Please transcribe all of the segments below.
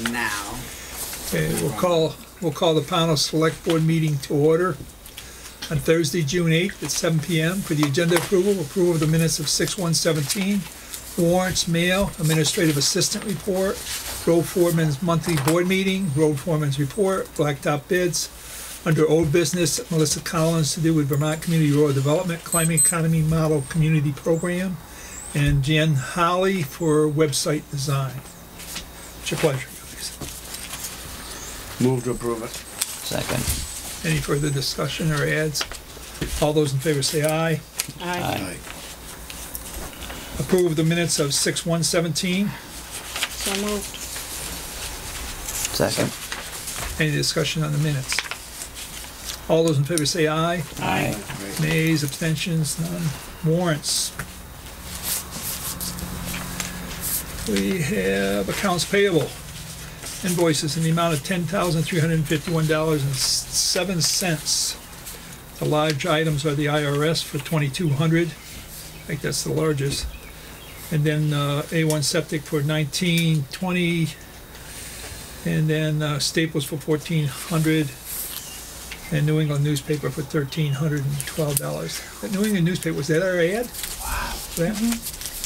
now. Okay, we'll call the Pownal Select Board meeting to order on Thursday, June 8th at 7 p.m. for the agenda approval of the minutes of 6/1/17, warrants, mail, administrative assistant report, road foreman's monthly board meeting, road foreman's report, blacktop bids. Under old business, Melissa Collins to do with Vermont Community Rural Development Climate Economy Model Community Program, and Jen Holly for website design. It's your pleasure, guys. Move to approve it. Second. Any further discussion or adds? All those in favor say aye. Aye. Approve the minutes of 6/1/17. So moved. Second. Any discussion on the minutes? All those in favor say aye. Aye. Nays, abstentions, none. Warrants. We have accounts payable. Invoices in the amount of $10,351.07. The large items are the IRS for $2,200. I think that's the largest. And then A1 Septic for $1,920. And then Staples for $1,400. And New England Newspaper for $1,312. That New England Newspaper, was that our ad? Wow. That?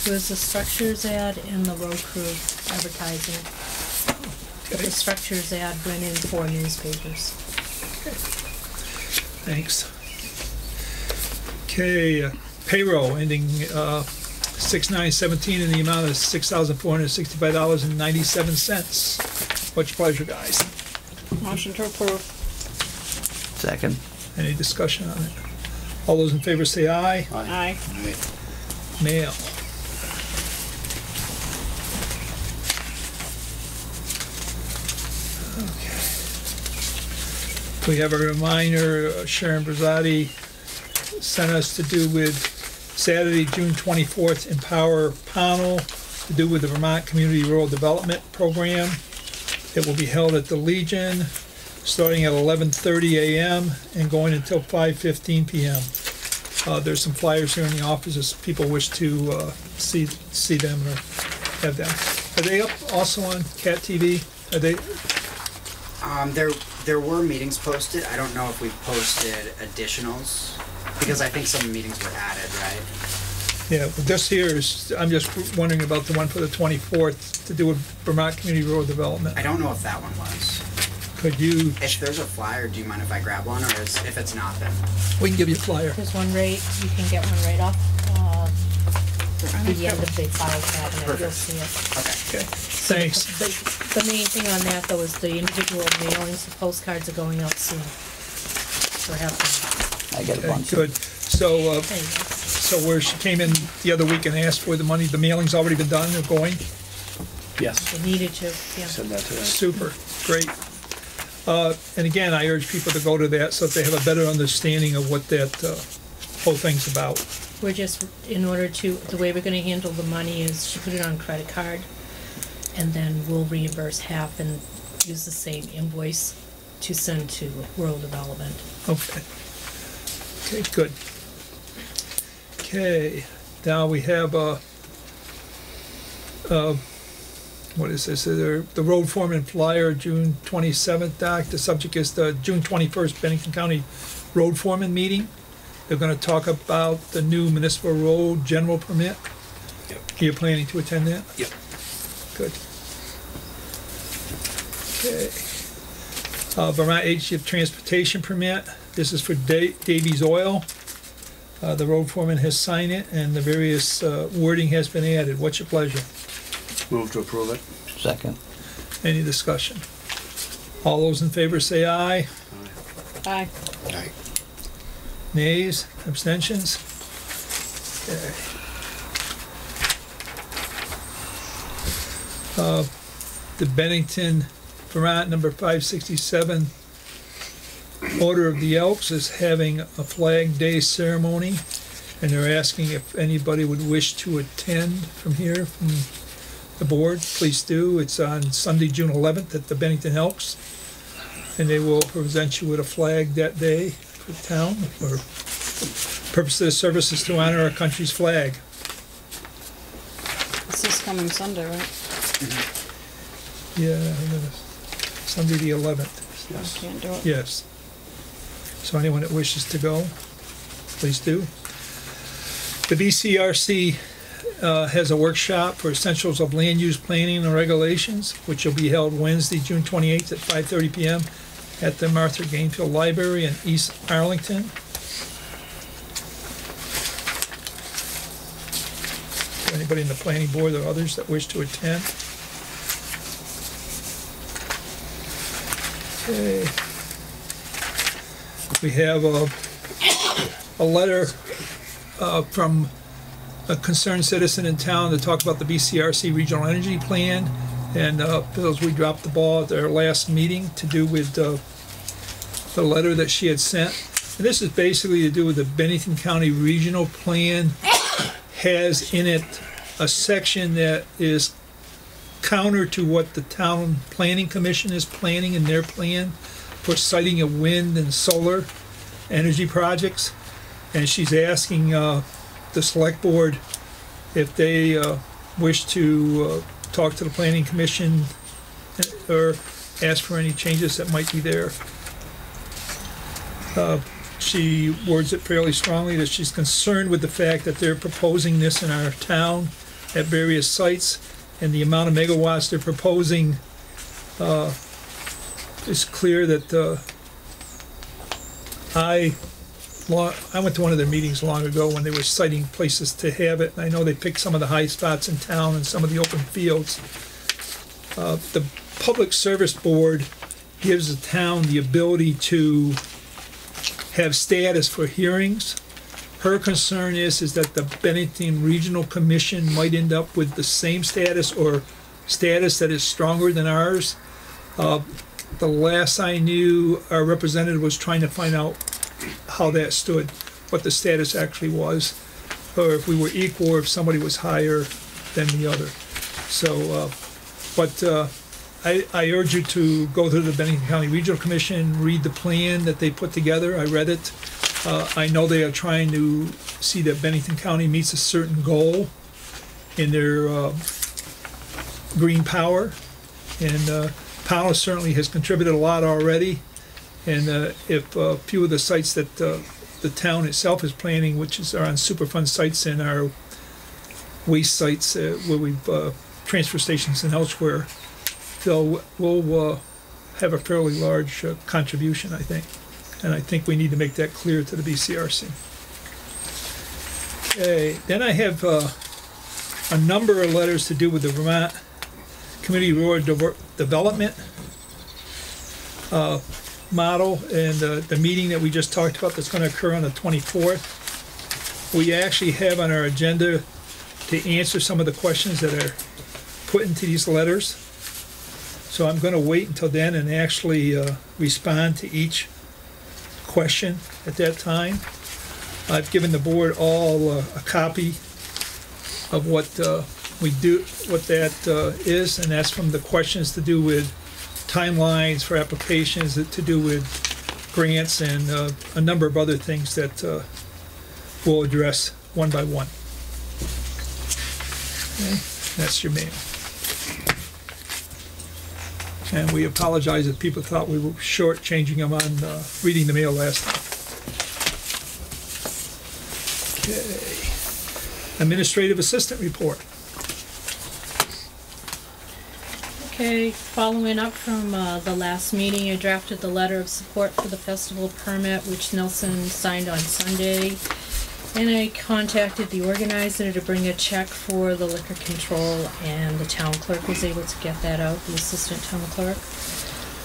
It was the structures ad and the road crew advertising. Okay. The structures ad went in 4 newspapers. Thanks. Okay, payroll ending 6/9/17 in the amount of $6,465.97. What's your pleasure, guys? Motion to approve. Second. Any discussion on it? All those in favor say aye. Aye. Mail. Okay. We have a reminder, Sharon Brazotti sent us to do with Saturday, June 24th, Empower Pownal, to do with the Vermont Community Rural Development Program. It will be held at the Legion, starting at 11:30 a.m. and going until 5:15 p.m. There's some flyers here in the office if people wish to see them or have them. Are they up also on Cat TV? Are they? There were meetings posted. I don't know if we posted additionals because I think some meetings were added, right? Yeah, but this here is, I'm just wondering about the one for the 24th to do with Vermont Community Rural Development. I don't know if that one was. Could you? If there's a flyer, do you mind if I grab one, or if it's not, then? We can give you a flyer. There's one right, you can get one right off the end of the file cabinet. You'll Perfect. see it. Okay. Okay, thanks. The main thing on that, though, is the individual mailings. The postcards are going out soon. So have them. I get a Okay, bunch. good. So, There you go. so where she came in the other week and asked for the money, the mailing's already been done, they're going? Yes. They needed to, yeah. Send that to them. Super, great. And again, I urge people to go to that so that they have a better understanding of what that whole thing's about. We're just, in order to, the way we're gonna handle the money is she put it on credit card, and then we'll reimburse half and use the same invoice to send to rural development. Okay. Okay, good. Okay, now we have what is this? The road foreman flyer, June 27th, Doc. The subject is the June 21st Bennington County Road Foreman meeting. They're gonna talk about the new municipal road general permit. Yep. You're planning to attend that? Yep. Good. Okay. Vermont Agency of Transportation permit. This is for Davies Oil. The road foreman has signed it, and the various wording has been added. What's your pleasure? Move to approve it. Second. Any discussion? All those in favor say aye. Aye. Aye. Nays? Abstentions? Okay. The Bennington, Vermont, number 567, Order of the Elks is having a Flag Day ceremony, and they're asking if anybody would wish to attend from here, from the board. Please do. It's on Sunday, June 11th at the Bennington Elks, and they will present you with a flag that day for the town. For purpose of the service is to honor our country's flag. This is coming Sunday, right? Yeah, Sunday the 11th. Yes. Can't do it. Yes. So anyone that wishes to go, please do. The BCRC has a workshop for essentials of land use planning and regulations, which will be held Wednesday, June 28th at 5:30 p.m. at the Martha Gainfield Library in East Arlington. Anybody in the planning board or others that wish to attend? Okay. We have a letter from a concerned citizen in town to talk about the BCRC Regional Energy Plan, and feels we dropped the ball at our last meeting to do with the letter that she had sent. And this is basically to do with the Bennington County Regional Plan. Has in it a section that is counter to what the town planning commission is planning in their plan for siting of wind and solar energy projects. And she's asking the select board if they wish to talk to the planning commission or ask for any changes that might be there. She words it fairly strongly that she's concerned with the fact that they're proposing this in our town at various sites, and the amount of megawatts they're proposing is clear that I went to one of their meetings long ago when they were citing places to have it, and I know they picked some of the high spots in town and some of the open fields. The Public Service Board gives the town the ability to have status for hearings. Her concern is that the Bennington Regional Commission might end up with the same status or status that is stronger than ours. The last I knew, our representative was trying to find out how that stood, what the status actually was, or if we were equal or if somebody was higher than the other. So, I urge you to go to the Bennington County Regional Commission, read the plan that they put together. I read it. I know they are trying to see that Bennington County meets a certain goal in their green power. And Pownal certainly has contributed a lot already. And if a few of the sites that the town itself is planning, which are on Superfund sites and our waste sites where we've transfer stations and elsewhere, we'll have a fairly large contribution, I think. And I think we need to make that clear to the BCRC. Okay, then I have a number of letters to do with the Vermont Community Rural Development model, and the meeting that we just talked about that's going to occur on the 24th. We actually have on our agenda to answer some of the questions that are put into these letters. So I'm going to wait until then and actually respond to each question at that time. I've given the board all a copy of what we do, what that is, and that's from the questions to do with timelines for applications, to do with grants, and a number of other things that we'll address one by one. Okay, that's your mail. And we apologize if people thought we were shortchanging them on reading the mail last time. Okay. Administrative Assistant Report. Okay, following up from the last meeting, I drafted the letter of support for the festival permit, which Nelson signed on Sunday. And I contacted the organizer to bring a check for the liquor control, and the town clerk was able to get that out, the assistant town clerk.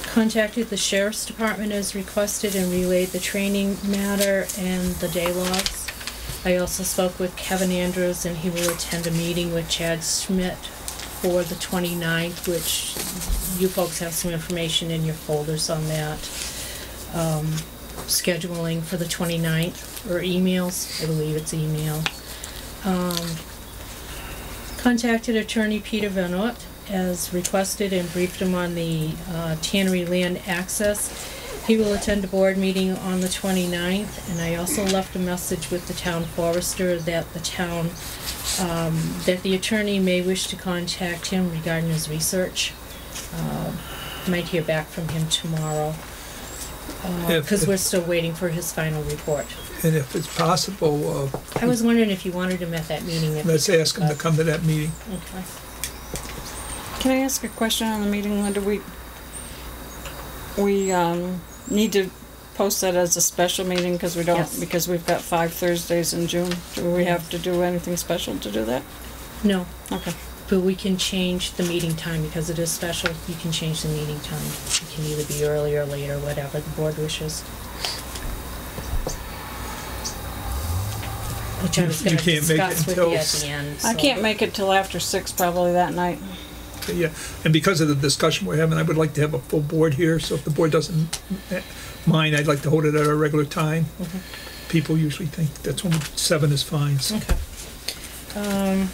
Contacted the sheriff's department as requested and relayed the training matter and the day logs. I also spoke with Kevin Andrews, and he will attend a meeting with Chad Schmidt for the 29th, which you folks have some information in your folders on that. Scheduling for the 29th, or emails, I believe it's email. Contacted attorney Peter Van Oort as requested and briefed him on the tannery land access. He will attend a board meeting on the 29th, and I also left a message with the town forester that the town, that the attorney may wish to contact him regarding his research. Might hear back from him tomorrow, If- because we're still waiting for his final report. And if it's possible, I was wondering if you wanted him at that meeting. If let's ask him to come to that meeting. Okay. Can I ask a question on the meeting, Linda? We need to post that as a special meeting because we don't, Yes. because we've got 5 Thursdays in June. Do we have to do anything special to do that? No, Okay. but we can change the meeting time because it is special. You can change the meeting time. It can either be early or later, whatever the board wishes. Which I was You going to can't make it discuss with until you at the end. I so- can't make it till after 6 probably that night. Yeah, and because of the discussion we're having, I would like to have a full board here, so if the board doesn't mind, I'd like to hold it at our regular time. People usually think that's when 7 is fine, so. Okay.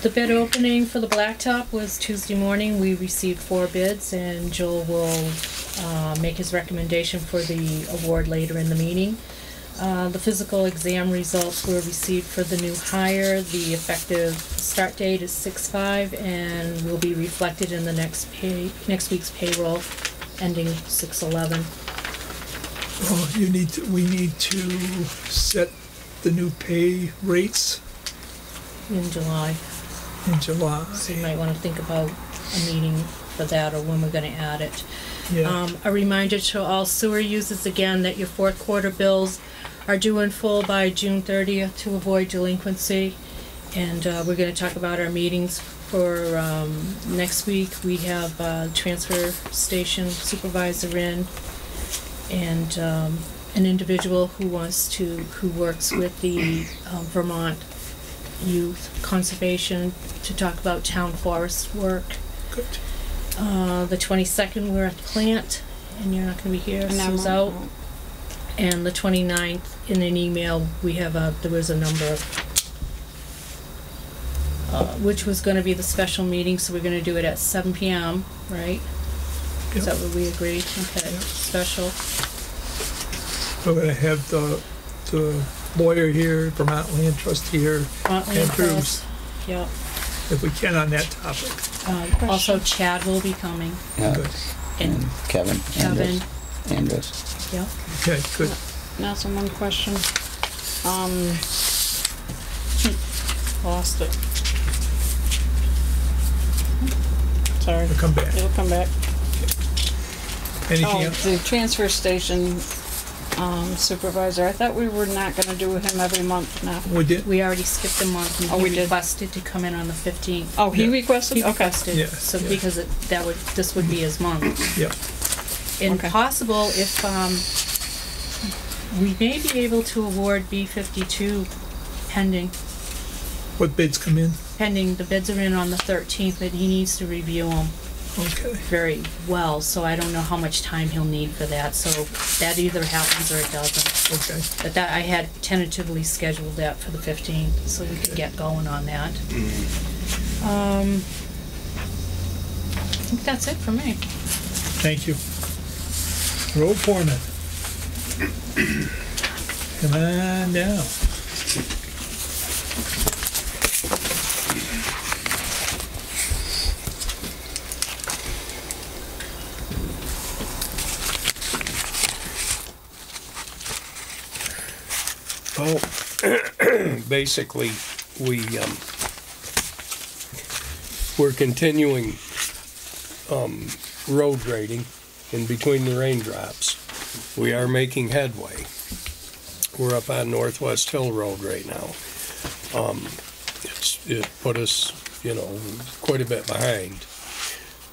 The bid opening for the blacktop was Tuesday morning. We received 4 bids, and Joel will make his recommendation for the award later in the meeting. The physical exam results were received for the new hire. The effective start date is 6/5 and will be reflected in the next week's payroll, ending 6/11. We need to set the new pay rates In July. in July. So you might want to think about a meeting for that or when we're going to add it. Yeah, A reminder to all sewer users again that your 4th quarter bills are due in full by June 30th to avoid delinquency. And we're going to talk about our meetings for next week. We have transfer station supervisor in and an individual who works with the Vermont Youth Conservation to talk about town forest work. good. The 22nd, we're at the plant, and you're not going to be here, And I'm Sue's out. And the 29th, in an email, there was a number of, which was going to be the special meeting, so we're going to do it at 7 p.m., right? Is that what we agreed? Okay, Yep. special. We're gonna have the lawyer here, Vermont Land Trust here, Motley and Bruce, Press. Yep. if we can on that topic. Also, Chad will be coming, Yeah, Good. and Kevin. Kevin, Andrews. yep. Okay, good. Now, so one question. Lost it. Sorry. We'll come back. It'll come back. Anything Oh, else? the transfer station supervisor. I thought we were not gonna do him every month now. We did? We already skipped a month, and Oh, we he did. requested to come in on the 15th. Oh, he Yeah. requested? He Okay. requested, Yeah, so yeah. because this would be his month. Yep. And Okay. possible if, we may be able to award B-52 pending, What bids come in? the bids are in on the 13th, but he needs to review them Okay. very well, so I don't know how much time he'll need for that, so that either happens or it doesn't. Okay. But that, I had tentatively scheduled that for the 15th, so we could get going on that. I think that's it for me. Thank you. Road foreman. Come on down. Well, basically, we're continuing road grading in between the raindrops. We are making headway. We're up on Northwest Hill Road right now. It put us, quite a bit behind.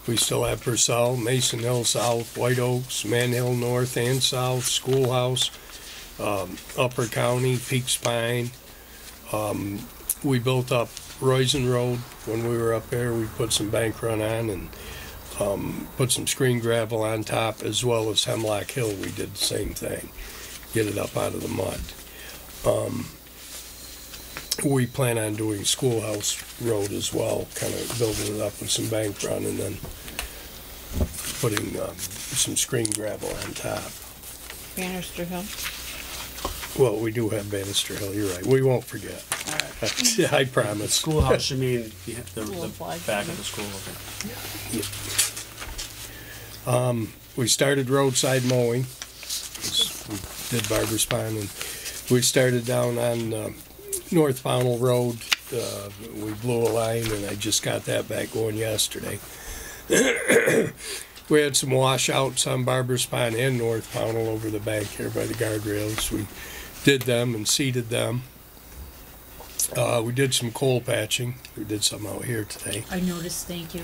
We still have Purcell, Mason Hill South, White Oaks, Man Hill North and South, Schoolhouse, Upper County, Peaks Pine. We built up Roizen Road when we were up there. We put some bank run on and put some screen gravel on top, as well as Hemlock Hill. We did the same thing, get it up out of the mud. We plan on doing Schoolhouse Road as well, kind of building it up with some bank run and then putting some screen gravel on top. Bannister Hill. Well, we do have Bannister Hill, you're right. We won't forget. I promise. Schoolhouse, you mean the flag. back of the school, okay. We started roadside mowing. We did Barber's Pond, and we started down on North Pownal Road. We blew a line, and I just got that back going yesterday. We had some washouts on Barber's Pond and North Pownal over the bank here by the guardrails. We did them and seeded them. We did some coal patching. We did some out here today. I noticed, thank you.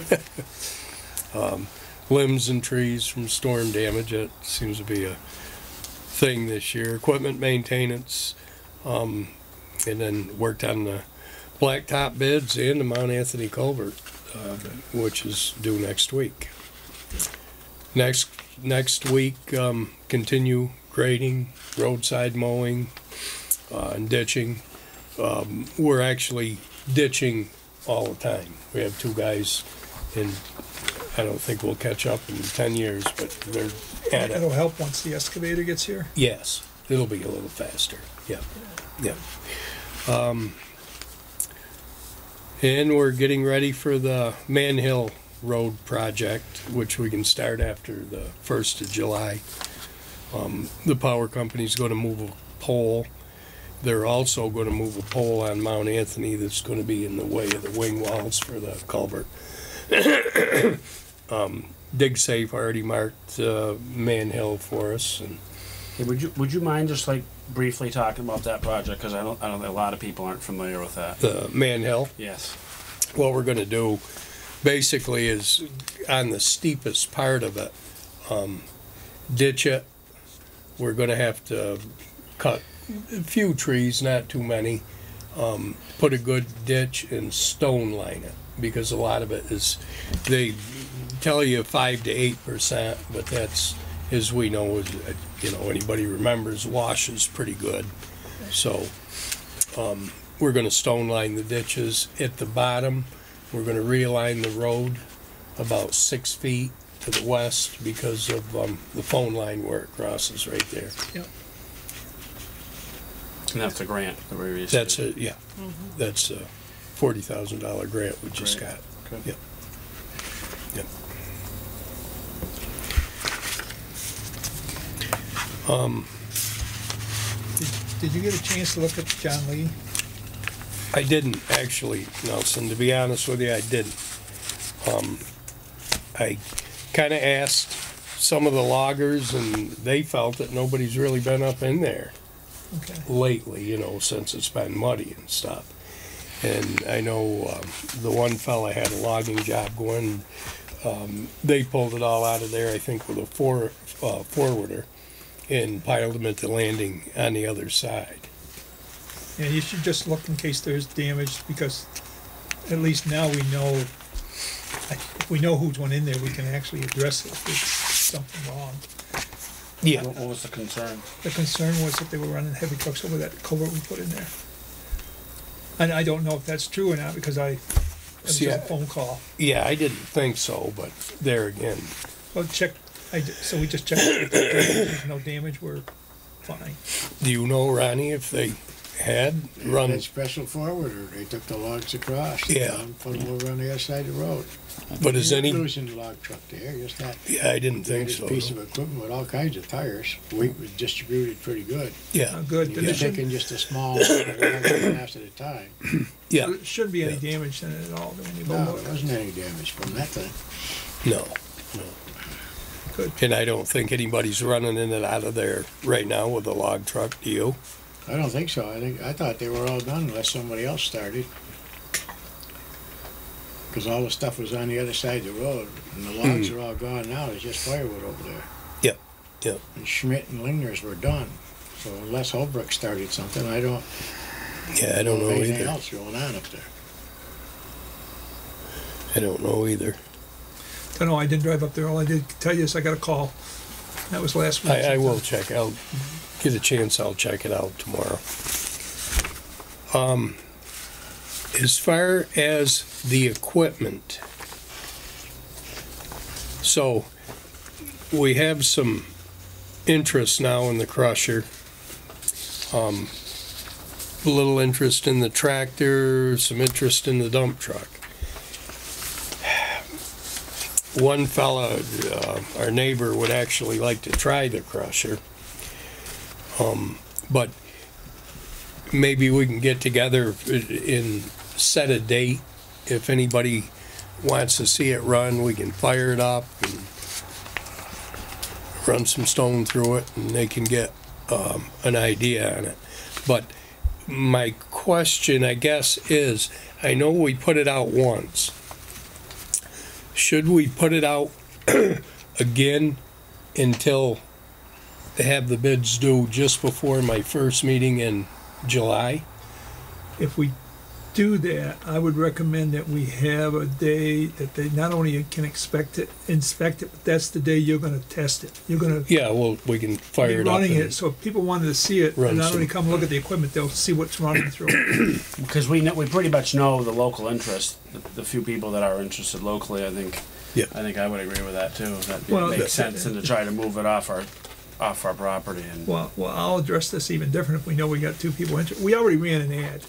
Limbs and trees from storm damage. That seems to be a thing this year. Equipment maintenance, and then worked on the blacktop beds and the Mount Anthony culvert, which is due next week. Next week, continue grading, roadside mowing, and ditching. We're actually ditching all the time. We have 2 guys, and I don't think we'll catch up in 10 years, but they're at It'll it. help once the excavator gets here. Yes, it'll be a little faster. Yeah, yeah. And we're getting ready for the Man Hill Road project, which we can start after the 1st of July. The power company's going to move a pole. They're also going to move a pole on Mount Anthony that's going to be in the way of the wing walls for the culvert. Dig Safe already marked Man Hill for us, and Hey, would you mind just like briefly talking about that project? Because I don't think a lot of people aren't familiar with that. the Man Hill. Yes. What we're going to do basically is on the steepest part of it, ditch it. We're going to have to cut a few trees, not too many, put a good ditch and stone line it, because a lot of it is, they tell you 5 to 8%, but that's, as we know, anybody remembers, washes pretty good. So we're going to stone line the ditches. At the bottom, we're going to realign the road about 6 feet to the west because of the phone line where it crosses right there. Yep. And that's a grant that we received. That's it, yeah. That's a $40,000 grant we just Great. got. Good. Yep. Yep. Did you get a chance to look at John Lee? I didn't actually, Nelson, to be honest with you, I didn't. I kind of asked some of the loggers, and they felt that nobody's really been up in there Okay. lately, since it's been muddy and stuff. And I know the one fella had a logging job going. They pulled it all out of there, I think, with a forwarder, and piled them at the landing on the other side. Yeah, you should just look in case there's damage, because at least now we know, if we know who's went in there, we can actually address it if there's something wrong. Yeah. What was the concern? The concern was that they were running heavy trucks over that culvert we put in there. And I don't know if that's true or not, because it was See, just a phone call. Yeah, I didn't think so, but there again, Well, so we just checked, if there's no damage, we're fine. do you know, Ronnie, if they had run? That special forwarder, they took the logs across. Yeah. And put them over on the other side of the road. But is any? Losing the log truck there, just that. Yeah, I didn't think This so. piece of equipment with all kinds of tires. Weight was distributed pretty good. Yeah, Good. You're There taking just a small log at a time. yeah, shouldn't be any Yeah. damage in it at all. When you No, load there it. wasn't any damage from that thing. no. Good. And I don't think anybody's running in and out of there right now with a log truck, do you? I don't think so. I thought they were all done unless somebody else started. Because all the stuff was on the other side of the road, and the logs are all gone now. There's just firewood over there. Yep, yep. And Schmidt and Lingner's were done. So unless Holbrook started something, I don't Yeah, I don't know anything either. else going on up there. I don't know either. I know I didn't drive up there. All I did tell you is I got a call. That was last week. I will check. I'll get a chance. I'll check it out tomorrow. As far as the equipment, so we have some interest now in the crusher. A little interest in the tractor, some interest in the dump truck. One fella, our neighbor, would actually like to try the crusher. But maybe we can get together and set a date. If anybody wants to see it run, we can fire it up and run some stone through it, and they can get an idea on it. But my question, I guess, is, I know we put it out once. Should we put it out again until they have the bids due just before my first meeting in July? If we do that, I would recommend that we have a day that they not only can inspect it, but that's the day you're gonna test it. You're gonna Yeah, well, we can be fire it up. running and- it, so if people wanted to see it, Run and not only some- come look at the equipment, they'll see what's running through it. Because we pretty much know the local interest, the few people that are interested locally, I think. Yeah. I think I would agree with that too, that Well, it makes sense, and to try to move it off our property and. Well, I'll address this even different if we know we got two people interested. We already ran an ad.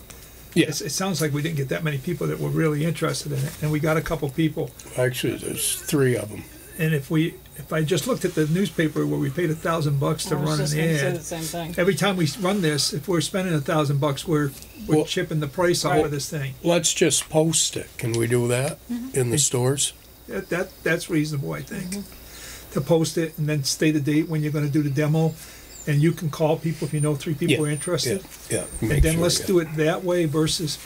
Yes, It sounds like we didn't get that many people that were really interested in it, and we got a couple people. actually, there's 3 of them. And if I just looked at the newspaper where we paid $1,000 to I was run just an gonna say ad, the same thing. every time we run this, if we're spending $1,000, we're Well- chipping the price off Right. of this thing. Let's just post it. Can we do that in the stores? That's reasonable, I think. To post it and then state a date when you're gonna do the demo, and you can call people if you know 3 people are interested. Yeah. And then let's do it that way versus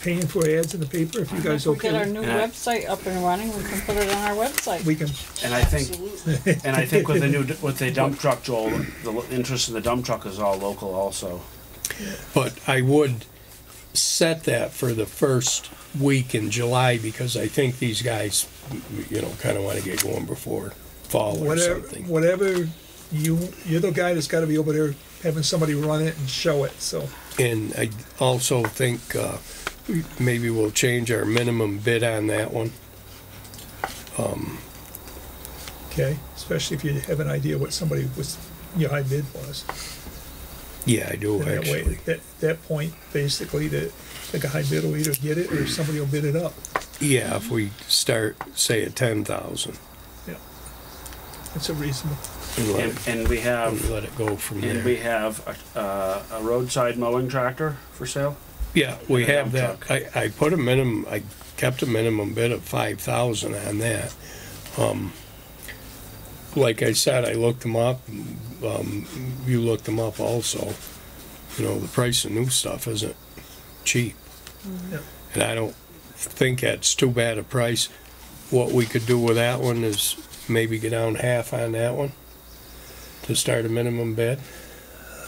paying for ads in the paper, if you guys If we get our okay. new Yeah. website up and running, we can put it on our website. We can, And I think, with the dump truck, Joel, the interest in the dump truck is all local also. But I would set that for the first week in July, because I think these guys, kind of want to get going before fall or something. whatever, you're the guy that's gotta be over there having somebody run it and show it, so. And I also think maybe we'll change our minimum bid on that one. Okay, especially if you have an idea what somebody was, your high bid was. Yeah, I do And that way, actually. that point, basically, like a high bid will either get it or somebody will bid it up. Yeah, if we start, say, at 10,000 It's a reasonable, and let And we have, it go from and we there. have a roadside mowing tractor for sale. Yeah, we and a have dump that. I put a minimum, I kept a minimum bid of 5,000 on that. Like I said, I looked them up. You looked them up also. The price of new stuff isn't cheap. yeah. And I don't think that's too bad a price. What we could do with that one is maybe get down half on that one to start a minimum bid.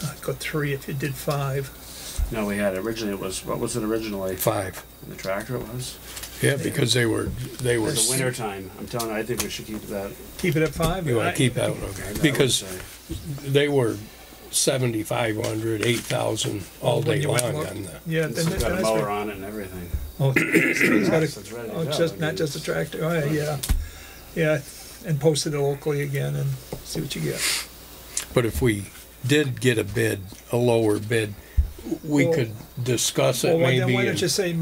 I'd go 3 if you did 5. No, we had originally, what was it originally? 5. In the tractor it was? Yeah, because they were. It's the winter time. I'm telling you, I think we should keep that. Keep it at 5? You want to keep that one, I okay? would Because say. they were 7,500, 8,000 all When day you long went look. on the. Yeah, It's got a that's mower right. on it and everything. Oh, it's got It's ready to oh, go. just, I not mean, just a tractor, oh, yeah, yeah, and post it locally again and see what you get. But if we did get a bid, a lower bid, we Well- could discuss Well, it then maybe. why don't and- you say,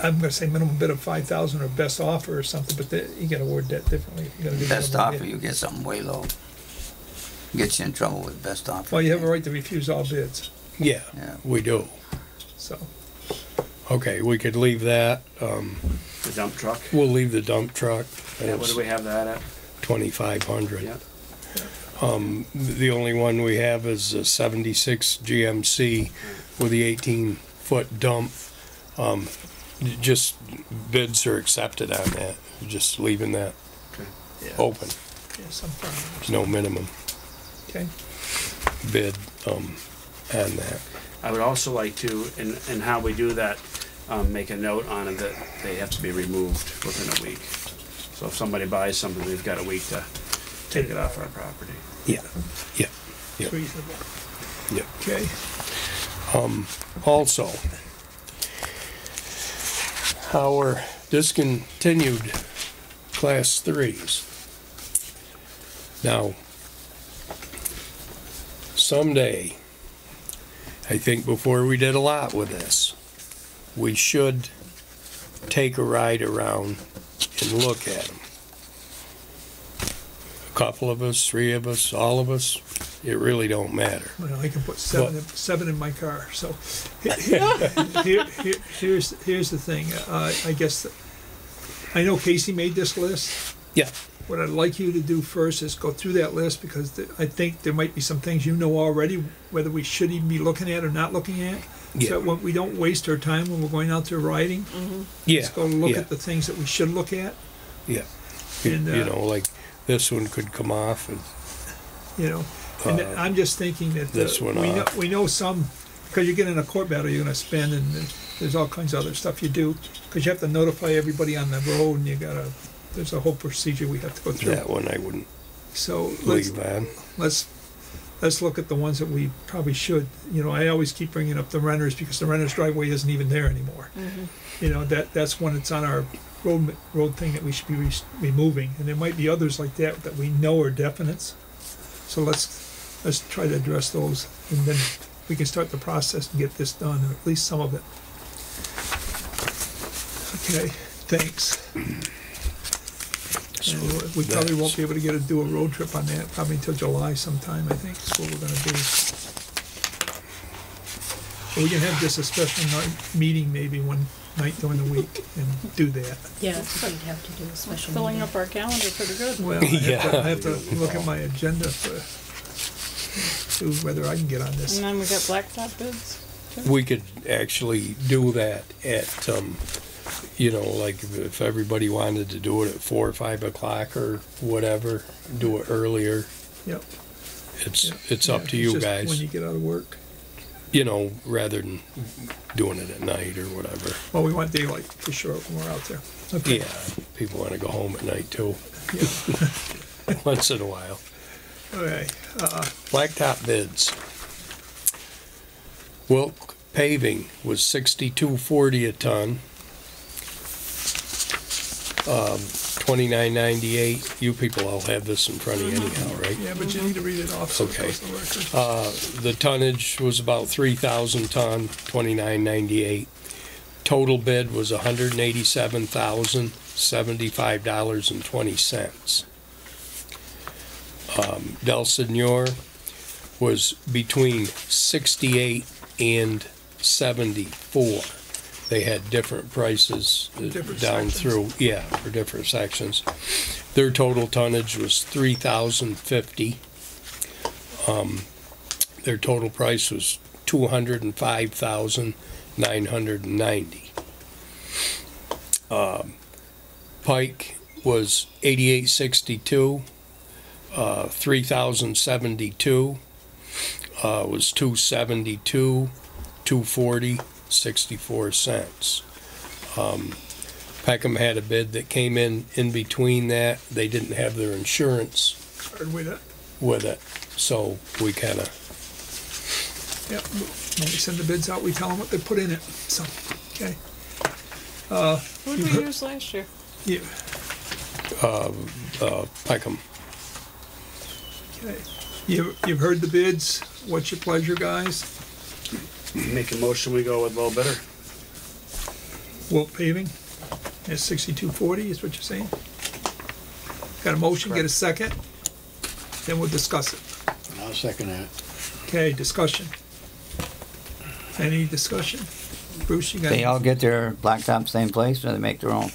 I'm gonna say minimum bid of 5,000 or best offer or something, but you gotta word that differently. You gotta do Best minimum offer, bid. you get something way low. Gets you in trouble with best offer. Well, you have a right to refuse all bids, Yeah, Yeah. we do. so, Okay, we could leave that. The dump truck. We'll leave the dump truck. Yeah, what do we have that at? 2,500. Yeah. The only one we have is a 76 GMC with the 18-foot dump. Just bids are accepted on that. Just leaving that yeah, open. yeah, some farmers, No minimum okay? bid on that. I would also like to, in how we do that, make a note on it that they have to be removed within a week. So if somebody buys something, they've got a week to take it off our property. Yeah, yeah, It's yeah, reasonable, yeah. okay? Also, our discontinued Class 3s. Now, someday, I think before we did a lot with this, we should take a ride around and look at them. A couple of us, 3 of us, all of us, it really don't matter. Well, I can put seven in my car, so. Here's the thing, I guess, I know Casey made this list. Yeah. What I'd like you to do first is go through that list, because I think there might be some things you know already, whether we should even be looking at or not looking at. Yeah. So we don't waste our time when we're going out there riding. Yeah. Let's go look yeah. at the things that we should look at, Yeah. And, You know, like this one could come off and you know. And I'm just thinking that this one off. we know some, because you get in a court battle, you're gonna spend, and there's all kinds of other stuff you do, because you have to notify everybody on the road, and there's a whole procedure we have to go through. that one I wouldn't So leave on. let's look at the ones that we probably should. You know, I always keep bringing up the renters, because the renters driveway isn't even there anymore. You know, that's one that's on our road thing that we should be removing, and there might be others like that we know are definites. So let's try to address those, and then we can start the process and get this done, or at least some of it. Okay, thanks. So And we probably won't be able to do a road trip on that, probably until July sometime, I think, is what we're gonna do. But we can have just a special meeting maybe one night during the week and do that. Yeah, we'd have to do a special Filling meeting. up our calendar pretty good. Well, I have to look at my agenda to whether I can get on this. And then we got blacktop bids. we could actually do that at, you know, like if everybody wanted to do it at 4 or 5 o'clock or whatever, do it earlier. Yep. It's up to it's you just guys. when you get out of work. You know, rather than doing it at night or whatever. Well, we want daylight for sure when we're out there. Okay. Yeah, people want to go home at night too, Yeah. once in a while. All right. Blacktop bids. Wilk paving was $62.40 a ton. $29.98. You people all have this in front of you anyhow, right? Yeah, but you need to read it off so it Okay. goes in the record. The tonnage was about 3,000 ton, $29.98. Total bid was $187,075.20. Del Senor was between 68 and 74. They had different prices Different down sections. through, yeah, for different sections. Their total tonnage was 3,050. Their total price was 205,990. Pike was 8862. 3,072 was 272, 240, 64 cents. Peckham had a bid that came in between that. They didn't have their insurance Hard with it. with it, so we kind of, Yeah. When we send the bids out, we tell them what they put in it. So, okay. Who did we use last year? Yeah. Peckham. Okay. You've heard the bids. What's your pleasure, guys? Make a motion, we go with low bidder. Wilk paving at 62.40 is what you're saying? Got a motion, get a second? Then we'll discuss it. I'll second that. Okay, discussion. Any discussion? Bruce, you got? They all get their blacktop same place, or they make their own?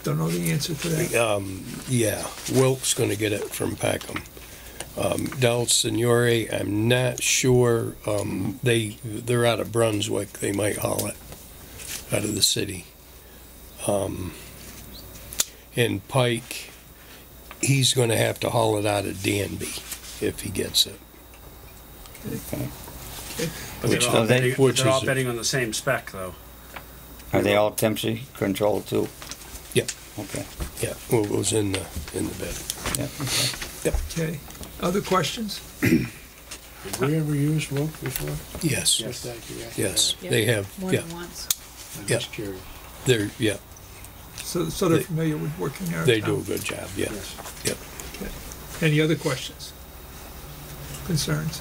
Don't know the answer to that. Yeah, Wilk's gonna get it from Peckham. Del Signore, I'm not sure, they're out of Brunswick, they might haul it out of the city. And Pike, he's gonna have to haul it out of Danby if he gets it. Okay. But Which- they're all they- bidding, which they're all is- bidding on the same spec though. Are they all temperature controlled too? Yeah, Okay, yeah, well, it was in the bid. yeah, okay. Okay, other questions? Have we ever used Wilk before? Yes, Just out of curiosity. yes, Yeah, they have, More yeah, than once. I'm Yeah. just curious. they're, yeah, So they're They- familiar with working our they do a town. good job, yeah, Yes. yep. Okay. Any other questions? concerns?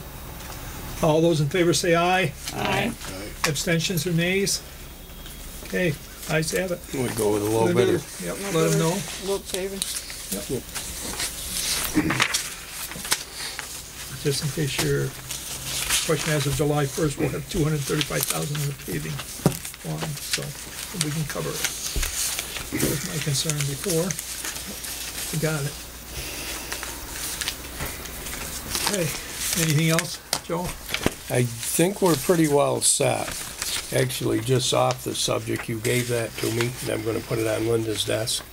All those in favor say aye. Aye. Abstentions or nays? Okay, ayes have it. We go with a little bit of, Yep, let them know. Load savings. Just in case your question, as of July 1st, we'll have 235,000 in the paving line, so we can cover it. That was my concern before. We got it. Okay, anything else, Joe? I think we're pretty well set. Actually, just off the subject, you gave that to me, and I'm gonna put it on Linda's desk,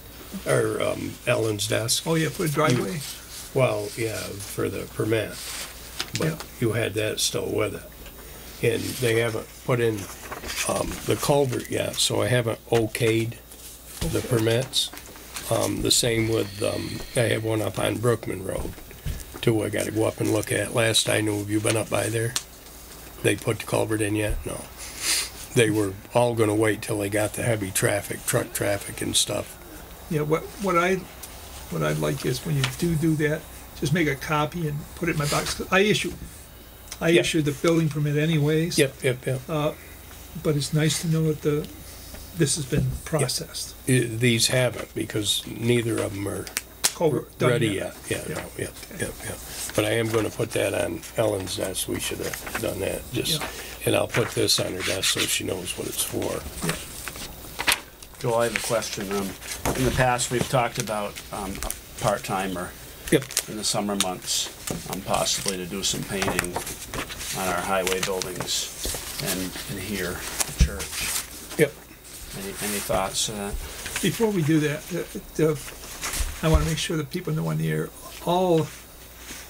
or Ellen's desk. Oh, yeah, put a driveway? Well, yeah, for the permit, Yeah. but you had that still with it. And they haven't put in the culvert yet, so I haven't okayed the permits. The same with, I have one up on Brookman Road, too, I gotta go up and look at. Last I knew, have you been up by there? They put the culvert in yet? No. They were all gonna wait till they got the heavy traffic, truck traffic and stuff. Yeah, what I'd like is when you do that, just make a copy and put it in my box. 'Cause I issued the building permit anyways. Yep. But it's nice to know that this has been processed. These haven't, because neither of them are Done ready yet. Yeah. But I am gonna put that on Ellen's desk, we should have done that, just, Yeah. and I'll put this on her desk so she knows what it's for. Yeah. Joel, I have a question. In the past, we've talked about a part-timer Yep. in the summer months, possibly to do some painting on our highway buildings and here, the church. Yep. Any thoughts to that? Before we do that, I want to make sure that people know in the air, all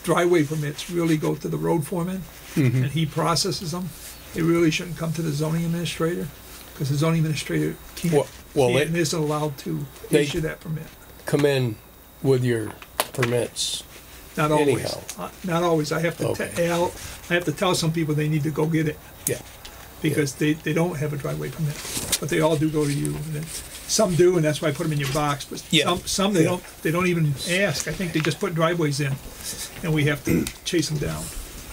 driveway permits really go to the road foreman, and he processes them. They really shouldn't come to the zoning administrator, because the zoning administrator can't and isn't allowed to they- issue that permit. Come in with your permits. Not always. Anyhow. Not always. I have to Okay. I have to tell some people they need to go get it, Yeah. because they don't have a driveway permit, but they all do go to you. And some do, and that's why I put them in your box. But Yeah. some they don't. They don't even ask. I think they just put driveways in, and we have to chase them down.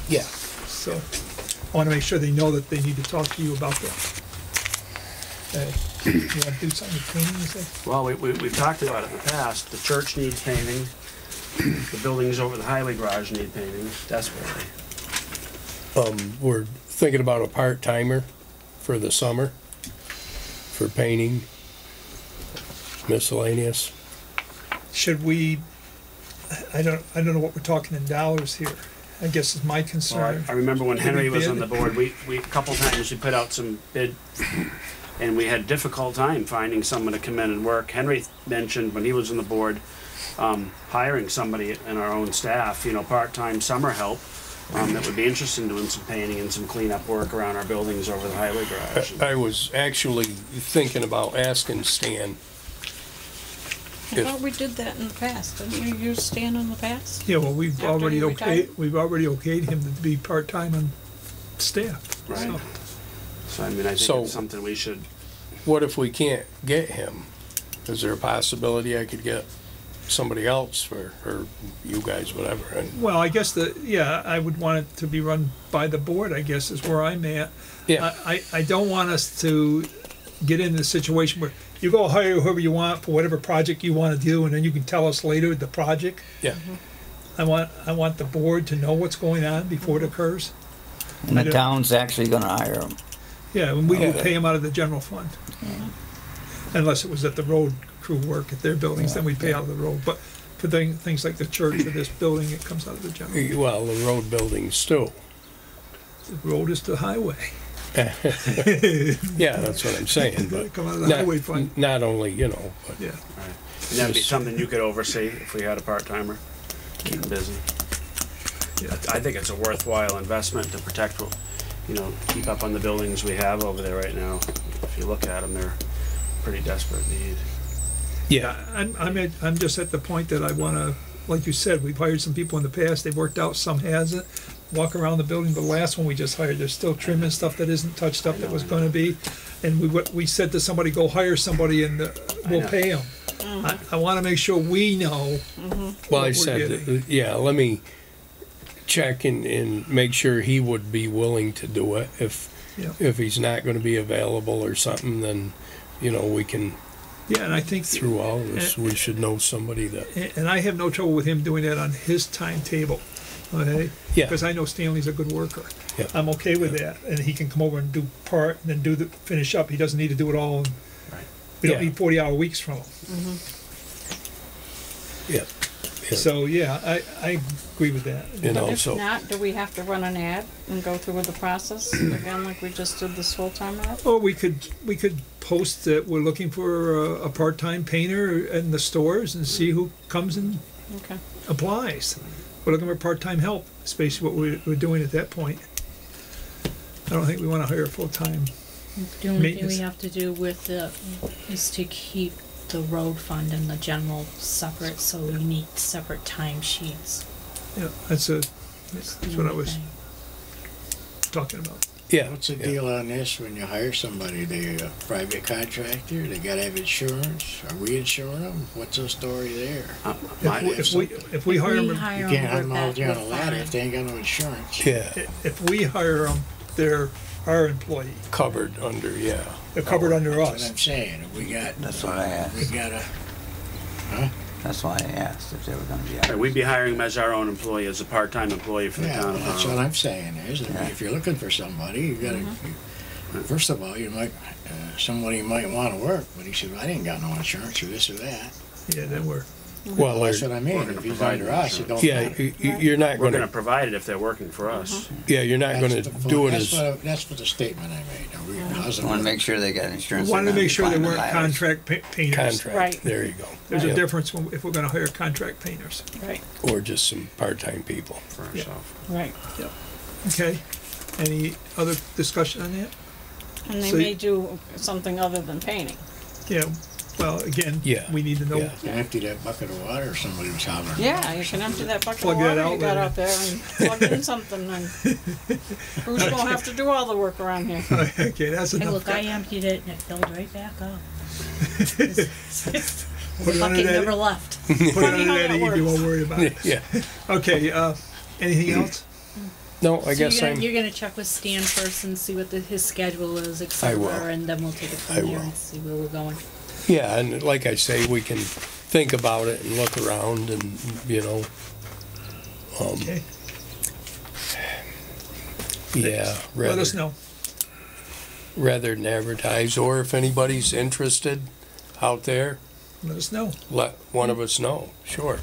Yeah. So I want to make sure they know that they need to talk to you about that. You want to do something with painting, you say? Well, we've talked about it in the past. The church needs painting. The buildings over the highway garage need painting desperately. We're thinking about a part-timer for the summer, for painting, miscellaneous. Should we? I don't know what we're talking in dollars here. I guess is my Well, concern. I remember when Could we Henry was bid? on the board, we a couple times we put out some bid, and we had a difficult time finding someone to come in and work. Henry mentioned when he was on the board, hiring somebody in our own staff, part-time summer help, that would be interested in doing some painting and some cleanup work around our buildings over the highway garage. I was actually thinking about asking Stan. I thought we did that in the past. Didn't you use Stan in the past? Yeah, well, we've After already you retired? okayed him to be part-time on staff. Right. So, So, I mean, I think So- it's something we should, What if we can't get him? Is there a possibility I could get somebody else or you guys, whatever? And well, I guess I would want it to be run by the board, I guess, is where I'm at. yeah, I don't want us to get into a situation where you go hire whoever you want for whatever project you want to do, and then you can tell us later the project. yeah. I want the board to know what's going on before it occurs. And the town's actually gonna hire them. Yeah, and we would Okay. pay them out of the general fund. Unless it was at the road crew work at their buildings, then we'd pay out of the road. But for things like the church or this building, it comes out of the general. Well, the road buildings too. The road is the highway. Yeah, that's what I'm saying. But Come out of the highway fund. not only, but Yeah. and that'd be something you could oversee if we had a part-timer, keep them busy. Yeah. I think it's a worthwhile investment to protect, keep up on the buildings we have over there right now. If you look at them, they're pretty desperate need. yeah, I'm just at the point that I want to, like you said, we've hired some people in the past. They've worked out. Some hasn't. Walk around the building. The last one we just hired, there's still trim and stuff that isn't touched up that was going to be. And we said to somebody, go hire somebody and we'll know. pay them. I want to make sure we know. Well, I we're said, getting. let me check and make sure he would be willing to do it. Yeah. If he's not gonna be available or something, then, you know, we can, Yeah, and I think through all this, we should know somebody that, and I have no trouble with him doing that on his timetable, okay? Yeah. Because I know Stanley's a good worker. Yeah. I'm okay with that, and he can come over and do part, and then finish up. He doesn't need to do it all. And Right. We don't Yeah. need 40-hour weeks from him. yeah. Yeah. So, yeah, I agree with that. You know, If so, not, do we have to run an ad and go through with the process again like we just did this whole time out? Or we could post that we're looking for a part-time painter in the stores and see who comes and Okay. applies. We're looking for part-time help, is basically what we're doing at that point. I don't think we want to hire full-time. The only thing we Maintenance. have to do with it is to keep the road fund and the general separate, so we need separate timesheets. Yeah, that's The what I only was thing. talking about. yeah. What's the yeah. deal on this when you hire somebody? They a private contractor, they gotta have insurance, are we insuring them? What's the story there? If we hire them, You hire can't have them, them all we're down back, a we're ladder fine. if they ain't got no insurance. Yeah, if we hire them, they're our employee. covered under, yeah. They're covered under That's what us. I'm saying, if we got, That's what I asked. we gotta, That's why I asked if they were gonna be Right, out. we'd be hiring him as our own employee, as a part-time employee for the yeah, town of that's what Pownal. I'm saying is, that Yeah. if you're looking for somebody, you gotta, first of all, you might, somebody might wanna work, but he said, I ain't got no insurance or this or that. Yeah, then we're, Well, That's they're- what I mean, gonna if he's provide under us, it don't yeah, matter. you're not We're gonna gonna, provide it if they're working for us. yeah, you're not gonna That's the- do it that's as, what- That's what the statement I made. Now, we- how's it I wanna work? make sure they got insurance. we wanted to they're make sure they gonna be weren't climbing ladders. contract painters. contract, Right. there you go. There's a Yep. difference if we're gonna hire contract painters. Right, Or just some part-time people. For Yeah. ourselves. right. Okay? Any other discussion on that? And they So- may do something other than painting. Yeah, well, again, Yeah. we need to know. Yeah. You empty that bucket of water, or somebody was hollering. Yeah, you can empty that bucket of Plug that water you got outlet in. out there and plug in something and Bruce won't have to do all the work around here. Okay, that's Hey, enough. look, I emptied it and it filled right back up. Put The it under bucket that- never left. Put it Funny under how that that eave, you won't works. worry about it. Yeah, Okay, anything else? no, I So guess I'm, you're gonna check with Stan first and see what his schedule is, et I will. cetera, and then we'll take it I from there will. and see where we're going. yeah, and like I say, we can think about it and look around and, you know, Okay, yeah, let us rather, know. rather than advertise, or if anybody's interested out there, Let us know. let one of us know, sure.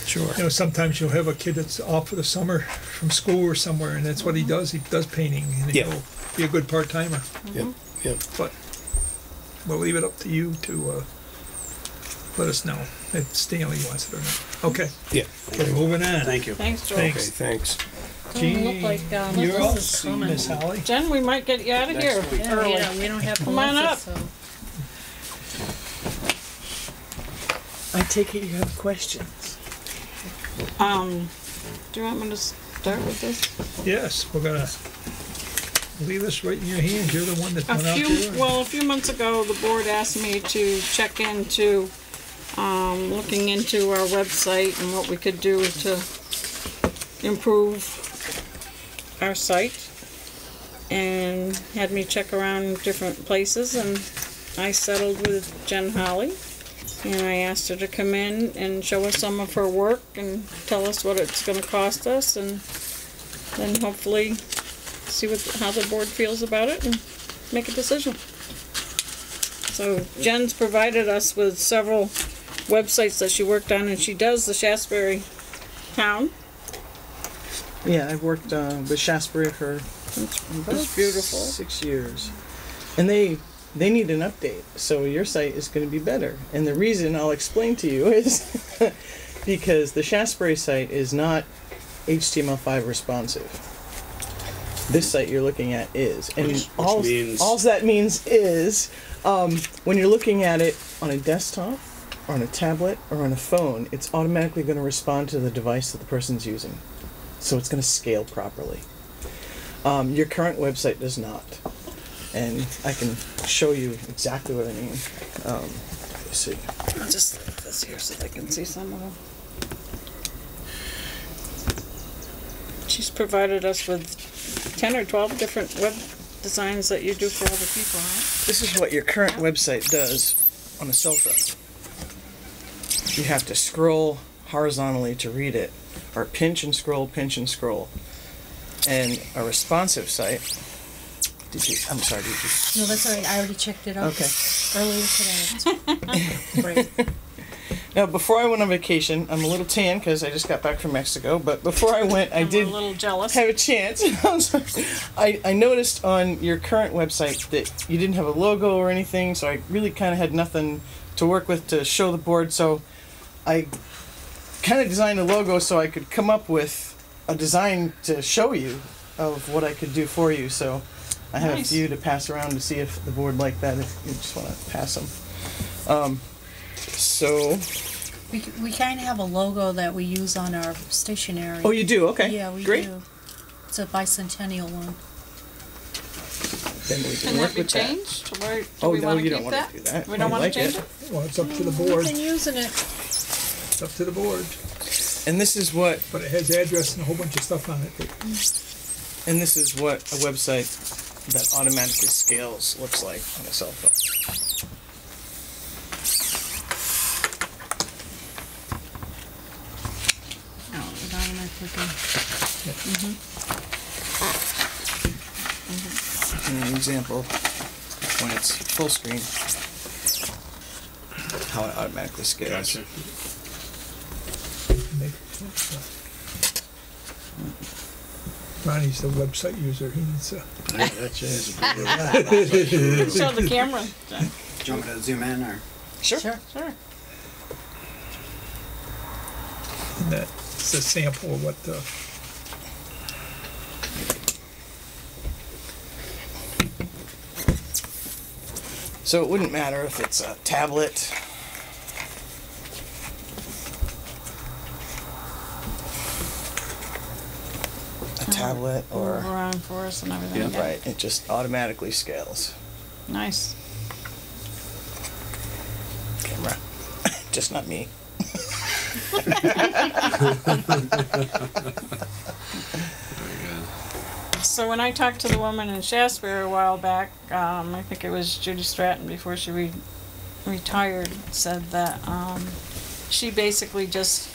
Sure, You know, sometimes you'll have a kid that's off for the summer from school or somewhere, and that's what he does. He does painting, and Yeah. he'll be a good part-timer. yep, yep. But we'll leave it up to you to let us know if Stanley wants it or not. Okay, Yeah, okay, moving on. Thank you. Thanks, Joe. okay, Thanks. thanks. Doesn't look like, You're all Melissa's coming. Miss Holly. Jen, we might get you out of here Yeah, early. yeah, we don't have Come on Melissa, up. so. I take it you have questions. Do you want me to start with this? Yes, we're gonna leave this right in your hands. You're the one that A went out few, there. well, a few months ago, the board asked me to check into, looking into our website and what we could do to improve our site. And had me check around different places, and I settled with Jen Holly. And I asked her to come in and show us some of her work and tell us what it's gonna cost us, and then hopefully see how the board feels about it and make a decision. So Jen's provided us with several websites that she worked on, and she does the Shasberry town. Yeah, I've worked with Shasberry for That's beautiful. 6 years. And they need an update, so your site is going to be better. And the reason I'll explain to you is because the Shasberry site is not HTML5 responsive. This site you're looking at is. And Which all means- that means is when you're looking at it on a desktop, or on a tablet, or on a phone, it's automatically going to respond to the device that the person's using. So it's going to scale properly. Your current website does not. And I can show you exactly what I mean. Let's see. I'll just leave this here so they can see some of them. She's provided us with 10 or 12 different web designs that you do for other people, right? This is what your current website does on a cell phone. You have to scroll horizontally to read it, or pinch and scroll, pinch and scroll. And a responsive site. I'm sorry, did you? No, that's all right. I already checked it out. Okay. Earlier today. Great. Now, before I went on vacation, I'm a little tan because I just got back from Mexico, but before I went, I I'm did a little jealous. have a chance. I noticed on your current website that you didn't have a logo or anything, so I really kind of had nothing to work with to show the board, so I kind of designed a logo so I could come up with a design to show you of what I could do for you, so I have Nice. a few to pass around to see if the board liked that, if you just want to pass them. So, We kind of have a logo that we use on our stationery. oh, you do? Okay. Yeah, we Great. do. It's a bicentennial one. Then we Can can work that be with that. changed? Or do Oh, we no, want to you keep don't want that? to do that. We don't I want like to change it? Well, it's up to the We've board. been using it. It's up to the board. And this is what, But it has address and a whole bunch of stuff on it. and this is what a website that automatically scales looks like on a cell phone. Oh, it automatically And an example, when it's full screen, how it automatically scales. Gotcha. Ronnie's the website user. He needs a. That's it. Show the camera. Jen. Do you want me to zoom in or? Sure. Sure. And that's a sample of what the. So it wouldn't matter if it's a tablet, or Around for us and everything. Yeah. right, it just automatically scales. Nice. Camera, just not me. So when I talked to the woman in Shasbury a while back, I think it was Judy Stratton before she retired, said that she basically just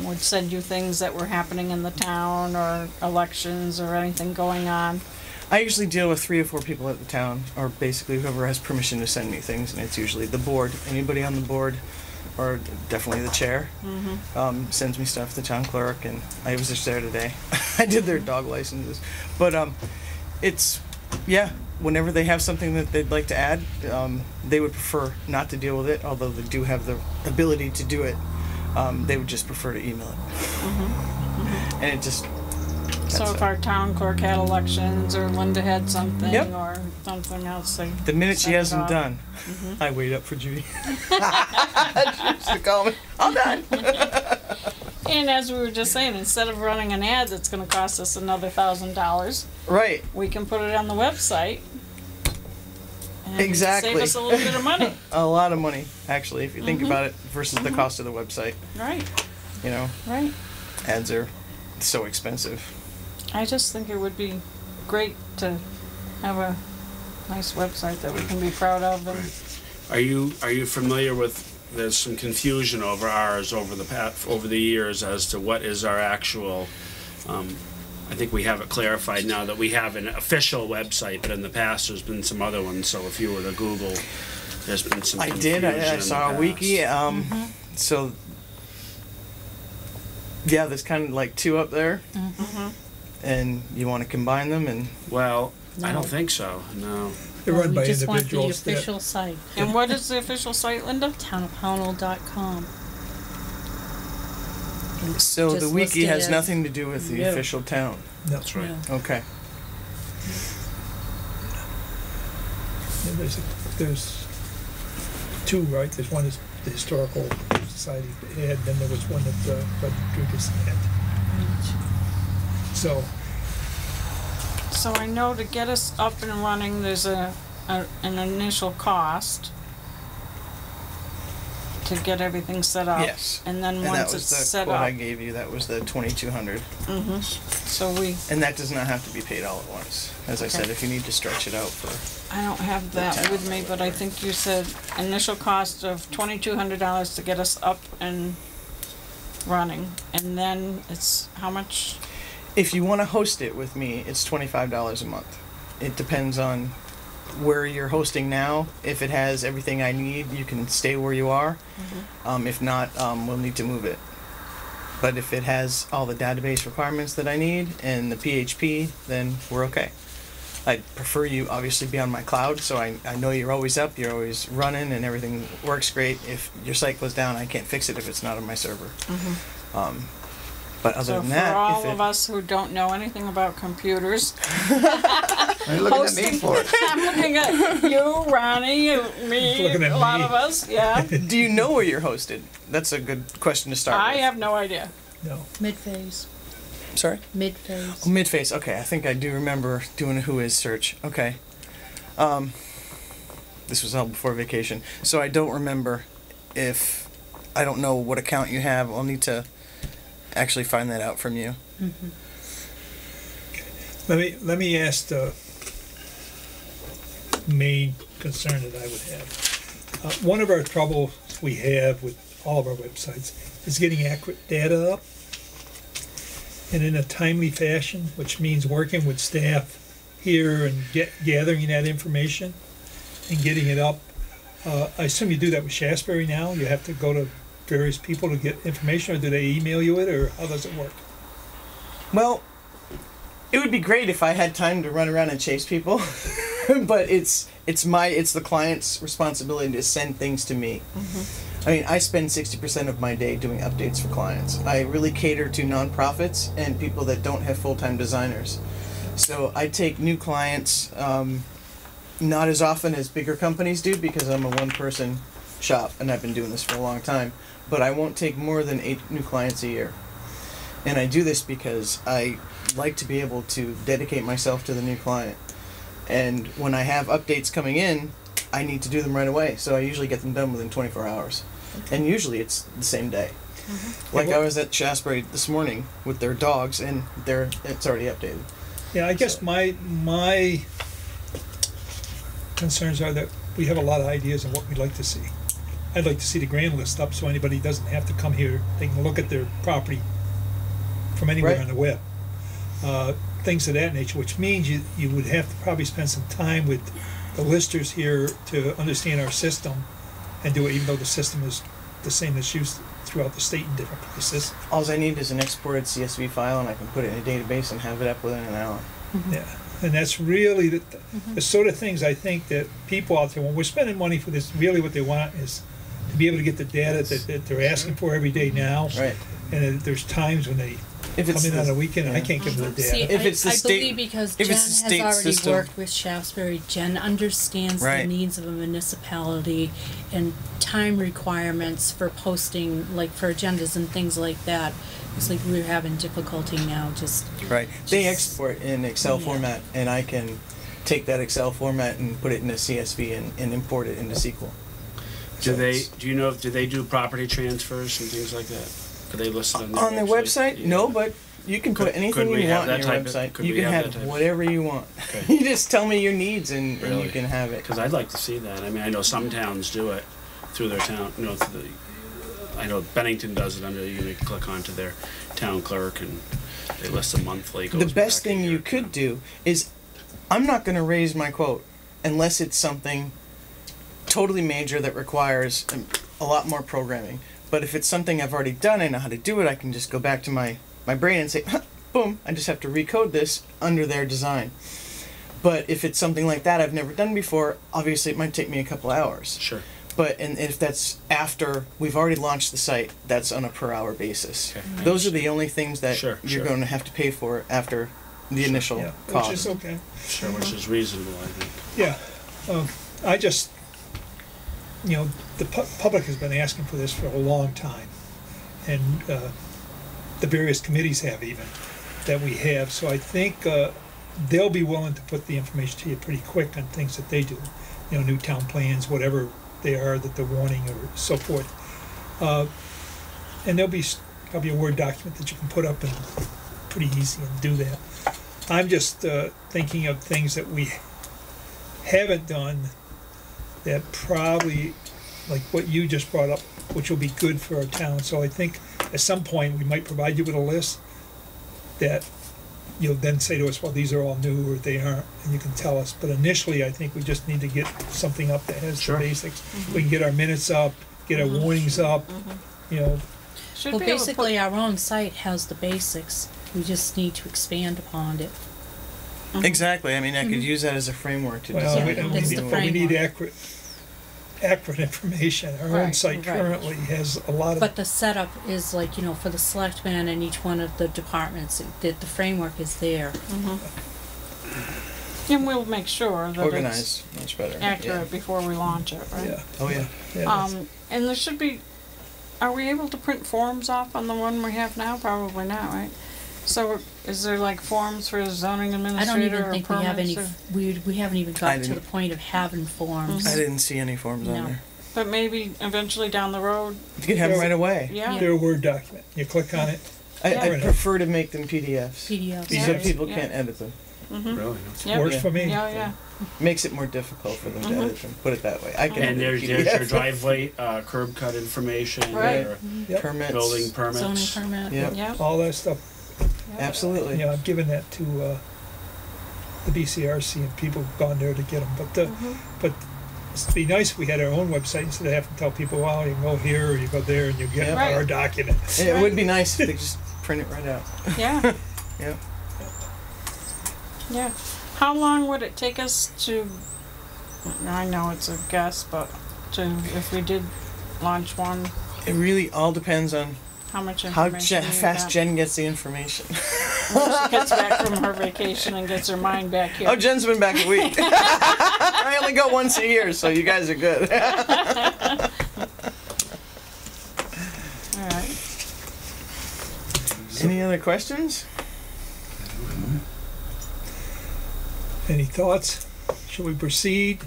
would send you things that were happening in the town or elections or anything going on. I usually deal with 3 or 4 people at the town, or basically whoever has permission to send me things, and it's usually the board. Anybody on the board, or definitely the chair, sends me stuff. The town clerk, and I was just there today. I did their dog licenses, but it's whenever they have something that they'd like to add, they would prefer not to deal with it, although they do have the ability to do it. They would just prefer to email it, and it just. So if our town clerk had elections or Linda had something Yep. or something else, they The minute she send it hasn't off. done, I wait up for Judy. She used to call me, I'm done. And as we were just saying, instead of running an ad that's going to cost us another $1,000, Right, we can put it on the website. And Exactly. Save us a little bit of money. a lot of money, actually, if you think about it, versus the cost of the website. Right, You know, right. ads are so expensive. I just think it would be great to have a nice website that we can be proud of. And Are you familiar with? There's some confusion over ours over the years as to what is our actual. I think we have it clarified now that we have an official website, but in the past there's been some other ones. So if you were to Google, there's been some. I confusion did, I in saw the a wiki, past. so, yeah, there's kind of like 2 up there, and you want to combine them, and Well, I No. don't think so. No. They're Well, run we by just want the individuals. that- official site, and what is the official site, Linda? townofpownal.com. so the Just wiki listed has as- nothing to do with the No. official town. No, That's right. No. Okay. yeah, there's 2, right? There's one is the Historical Society had, then there was one that Rodriguez had. So, So I know to get us up and running, there's an initial cost. to get everything set up. Yes. And then And that once was it's the set quote up, I gave you, that was the 2,200. so we, And that does not have to be paid all at once. As I said, Okay. if you need to stretch it out for, I don't have that with me, but I think you said initial cost of $2,200 to get us up and running. And then it's how much? if you want to host it with me, it's $25 a month. It depends on where you're hosting now. If it has everything I need, you can stay where you are. If not, we'll need to move it. But if it has all the database requirements that I need and the PHP, then we're okay. I prefer you obviously be on my cloud, so I know you're always up, you're always running, and everything works great. If your site goes down, I can't fix it if it's not on my server. But other So than for that, all if it, of us who don't know anything about computers, What are you looking at me for? I'm looking at you, Ronnie, you, me, Looking at a lot me. of us, yeah. do you know where you're hosted? That's a good question to start I with. have no idea. No. Mid-phase, Sorry? mid-phase. Oh, mid-face. Okay, I think I do remember doing a who is search. Okay. This was all before vacation, so I don't remember if I don't know what account you have. I'll need to actually find that out from you. Let me ask the main concern that I would have. One of our troubles we have with all of our websites is getting accurate data up and in a timely fashion, which means working with staff here and gathering that information and getting it up. I assume you do that with Shasberry now? You have to go to various people to get information, or do they email you it, or how does it work? Well, it would be great if I had time to run around and chase people, but it's the client's responsibility to send things to me. I mean, I spend 60% of my day doing updates for clients. I really cater to nonprofits and people that don't have full-time designers. So I take new clients, not as often as bigger companies do because I'm a one-person shop and I've been doing this for a long time, but I won't take more than 8 new clients a year. And I do this because I like to be able to dedicate myself to the new client. And when I have updates coming in, I need to do them right away. So I usually get them done within 24 hours. And usually it's the same day. Like I was at Shasberry this morning with their dogs and it's already updated. Yeah, I guess my concerns are that we have a lot of ideas on what we'd like to see. I'd like to see the grand list up so anybody doesn't have to come here. They can look at their property from anywhere Right. on the web. Things of that nature, which means you would have to probably spend some time with the listers here to understand our system and do it, even though the system is the same that's used throughout the state in different places. All I need is an exported CSV file and I can put it in a database and have it up within an hour. Yeah, and that's really the sort of things I think that people out there, when we're spending money for this, really what they want is to be able to get the data that they're asking for every day now. Right. And there's times when they If it's come in the- on a weekend and I yeah. can't give them the See, data. If it's the I state- believe because if Jen it's has the state already system. worked with Shaftesbury, Jen understands the Right. needs of a municipality and time requirements for posting, like for agendas and things like that. It's like we're having difficulty now just. Right. They Just- export in Excel Yeah. format and I can take that Excel format and put it in a CSV and import it into SQL. So it's- Do they do property transfers and things like that? Are they listed on their website? On their website? Yeah. No, but you can put Could- anything could we you have want on that your type of- website. could You we can have have that type of- whatever you want. Okay. You just tell me your needs and you Really? can have it. Because I'd like to see that. I mean, I know some towns do it through their town, through I know Bennington does it under, you can click onto their town clerk and they list them monthly. The goes best back a thing year. you could do is I'm not going to raise my quote unless it's something totally major that requires a lot more programming. But if it's something I've already done, I know how to do it, I can just go back to my brain and say, huh, boom, I just have to recode this under their design. But if it's something like that I've never done before, obviously it might take me a couple hours. Sure. But and if that's after we've already launched the site, that's on a per hour basis. Okay. Those are the only things that Sure, you're sure. going to have to pay for after the initial Yeah, cost. which is okay. Sure, which is reasonable, I think. Yeah, I just, the public has been asking for this for a long time, and the various committees have even, that we have, so I think they'll be willing to put the information to you pretty quick on things that they do, new town plans, whatever they are that they're wanting or so forth. And there'll be probably a Word document that you can put up and pretty easy and do that. I'm just thinking of things that we haven't done that probably, like what you just brought up, which will be good for our town. So I think at some point we might provide you with a list that you'll then say to us, well, these are all new or they aren't, and you can tell us. But initially, I think we just need to get something up that has the basics. We can get our minutes up, get our warnings up, you know. Should Well, be able to basically, our own site has the basics. We just need to expand upon it. Exactly. I mean, I could use that as a framework to Well, design. That's the we need framework. accurate information. Our own Right, site right. currently has a lot of. But the setup is like, for the selectmen and each one of the departments, the framework is there. And we'll make sure that Organized, much better. it's accurate before we launch it, right? Yeah. Oh yeah. Yeah, that's- And there should be, are we able to print forms off on the one we have now? Probably not, right? So is there like forms for zoning I administrator don't even or think we have any, permits? we haven't even I got to the didn't- point of having forms. I didn't see any forms on No. there. But maybe eventually down the road, You can have them right away. yeah. They're a Word document. You click on it. I Yeah. prefer to make them PDFs. PDFs. So Yeah. people Yeah. can't edit them. Really? Yep. Works for me. Yeah, yeah. Makes it more difficult for them to edit them. Put it that way. I can And edit there's your PDF. driveway, curb cut information, Right. or Yep. Permits. building permits. Zoning permit. Yep. Yeah. All that stuff. Absolutely. You know, I've given that to the BCRC and people have gone there to get them. But it'd be nice if we had our own website instead of having to tell people, well, you can go here or you go there and you get Yeah. Right. our document. It would be nice if they just print it right out. Yeah. Yep. Yeah. How long would it take us to, I know it's a guess, but if we did launch one, It really all depends on how much how information you fast got? Jen gets the information. When she gets back from her vacation and gets her mind back here. Oh, Jen's been back a week. I only go once a year, so you guys are good. All right. Any other questions? Any thoughts? Should we proceed?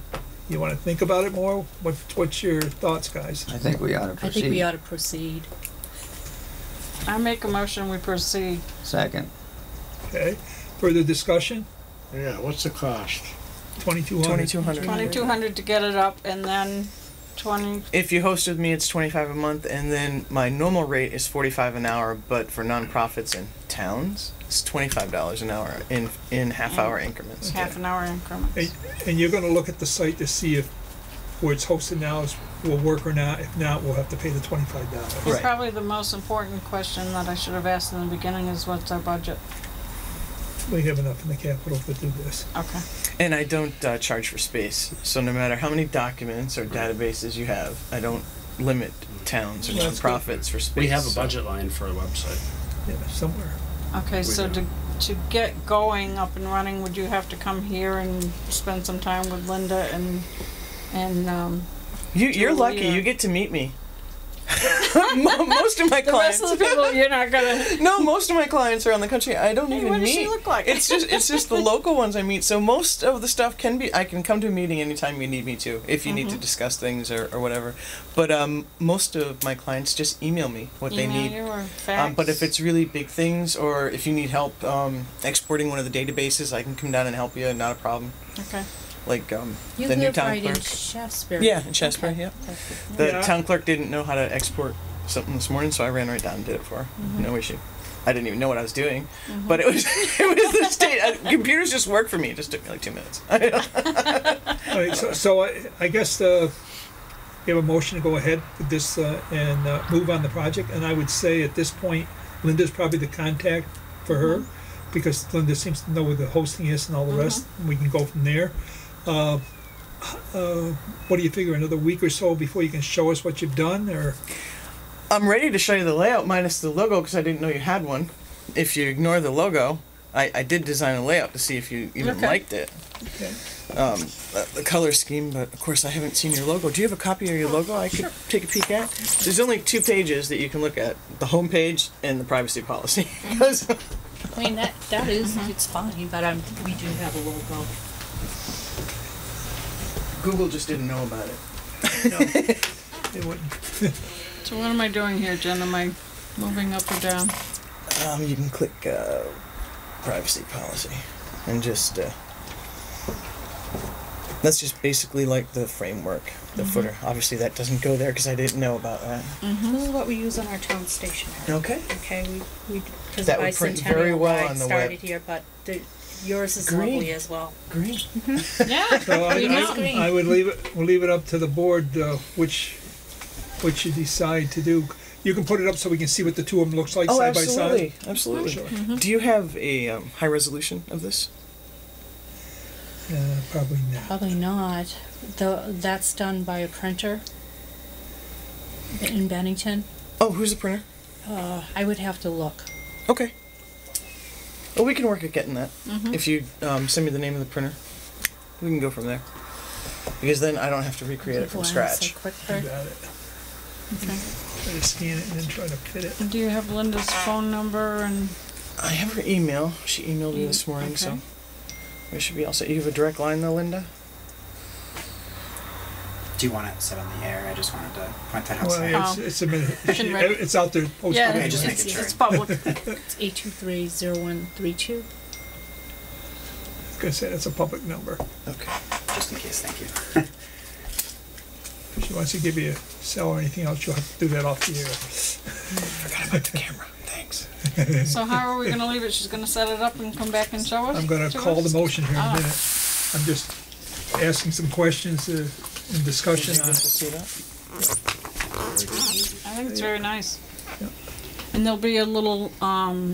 You want to think about it more? What's your thoughts, guys? I think we ought to I proceed. think we ought to proceed. I make a motion, we proceed. Second. Okay. Further discussion? Yeah, what's the cost? 2,200. 2,200. 2,200 to get it up, and then 20, If you host with me, it's $25 a month, and then my normal rate is $45 an hour. But for nonprofits and towns, it's $25 an hour in half-hour increments. half an hour increments. And you're going to look at the site to see if where it's hosted now will work or not. If not, we'll have to pay the $25. Right. Probably the most important question that I should have asked in the beginning is what's our budget? We have enough in the capital to do this. Okay. And I don't charge for space. So no matter how many documents or databases you have, I don't limit towns or Well, that's good. nonprofits for space. We have a so- budget line for a website. Yeah, somewhere. Okay, so do. to get going up and running, would you have to come here and spend some time with Linda and You're Julie, lucky. You get to meet me. Most of my the clients. rest of the people you're not gonna. No, most of my clients around the country I don't Hey, even what meet. does she look like? It's just the local ones I meet. So most of the stuff I can come to a meeting anytime you need me to, if you need to discuss things or whatever. But most of my clients just email me what they Email need. you or fax? But if it's really big things, or if you need help exporting one of the databases, I can come down and help you. Not a problem. Okay. Like You the new live town right in clerk. Shaftesbury. Yeah, in Shaftesbury. Okay. Yeah. That's good. The Yeah. town clerk didn't know how to export something this morning, so I ran right down and did it for her. No issue. I didn't even know what I was doing, but it was the state. Computers just work for me. It just took me like 2 minutes. All right, so I guess we have a motion to go ahead with this and move on the project. And I would say at this point, Linda's probably the contact for her because Linda seems to know where the hosting is and all the rest. And we can go from there. What do you figure? Another week or so before you can show us what you've done, or? I'm ready to show you the layout minus the logo because I didn't know you had one. If you ignore the logo, I did design a layout to see if you even Okay. liked it. Okay. The color scheme, but of course I haven't seen your logo. Do you have a copy of your logo I could take a peek at? There's only 2 pages that you can look at, the home page and the privacy policy. 'Cause I mean, that is, it's fine, but we do have a logo. Google just didn't know about it. It wouldn't. So what am I doing here, Jen? Am I moving up or down? You can click privacy policy and just that's just basically like the framework, the footer. Obviously that doesn't go there because I didn't know about that. This is what we use on our town stationery. Okay. Okay, we because That would print very bicentennial well ride on the started web. here, but yours is Green. lovely as well. Green. Yeah. So We know. I would leave it, we'll leave it up to the board, which you decide to do. You can put it up so we can see what the two of them looks like Oh, side absolutely, by side. absolutely. Sure. Do you have a high resolution of this? Probably not. Probably not. That's done by a printer in Bennington. Oh, who's the printer? I would have to look. Okay. Well, we can work at getting that. If you send me the name of the printer, we can go from there. Because then I don't have to recreate it from scratch. So quick You for got it. Okay. Try to scan it and then try to fit it. Do you have Linda's phone number and? I have her email. She emailed me this morning, so Okay. we should be all set. You have a direct line though, Linda? Do you want it set on the air? I just wanted to point that out. Well, Oh. it's a minute. Can write- It's out there posted. Yeah, anyway. just making sure. it's public. It's 823-0132. Like I said, it's a public number. Okay. Just in case, thank you. If she wants to give you a cell or anything else, you'll have to do that off the air. Forgot about the camera. Thanks. So how are we gonna leave it? She's gonna set it up and come back and show us? I'm gonna to call us? the motion here in a Ah. minute. I'm just asking some questions in discussion Did you on get to it. see that? I think it's very nice. Yep. And there'll be a little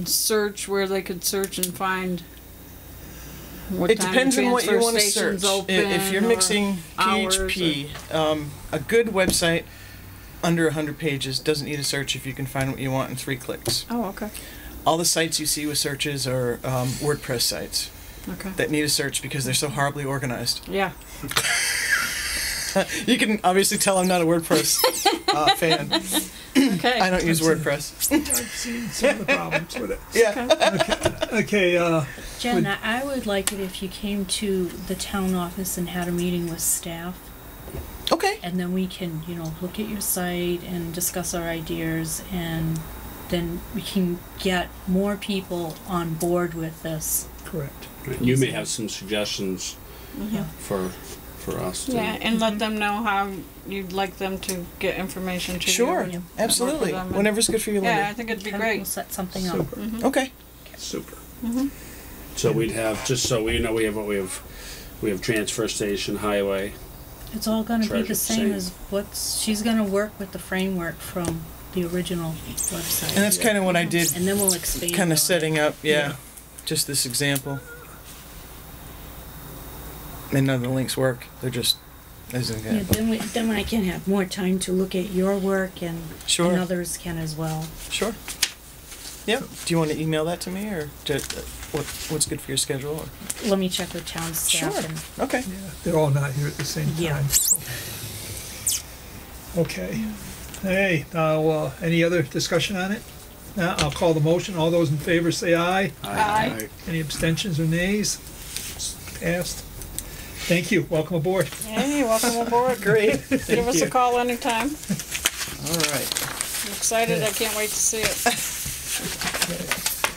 search where they could search and find what It time depends the on what you transfer want to station's search. open If you're or mixing hours PHP, a good website under 100 pages doesn't need a search if you can find what you want in 3 clicks. Oh, okay. All the sites you see with searches are WordPress sites Okay. that need a search because they're so horribly organized. Yeah. You can obviously tell I'm not a WordPress fan. Okay. I don't use WordPress. I've seen some of the problems with it. Yeah. Okay, Jen, I would like it if you came to the town office and had a meeting with staff, Okay. and then we can, look at your site and discuss our ideas, and then we can get more people on board with this. correct. You may have some suggestions Yeah. for us. to- Yeah, and let them know how you'd like them to get information to you. Sure. and Absolutely. work with them. Whenever's good for you, Yeah, I Linda. think it'd be We'll great. set something up. Super, Okay. super. So we'd have, just so we know, we have transfer station, highway. It's all gonna be Treasure the same safe. as she's gonna work with the framework from the original website. And that's kind of what I did, And then we'll expand kind on of it. setting up, Yeah. just this example. And none of the links work. They're just as an Yeah, example. then I can have more time to look at your work and Sure. others can as well. Sure. Yep. Do you want to email that to me, or what's good for your schedule? Or? Let me check with town staff Sure. and Okay. Yeah, they're all not here at the same Yeah. time. So. Okay. Hey, now, any other discussion on it? Now, I'll call the motion. All those in favor say aye. Aye. Any abstentions or nays? Passed. Thank you. Welcome aboard. Hey, welcome aboard. Great. Give us a call anytime. All right. I'm excited. I can't wait to see it.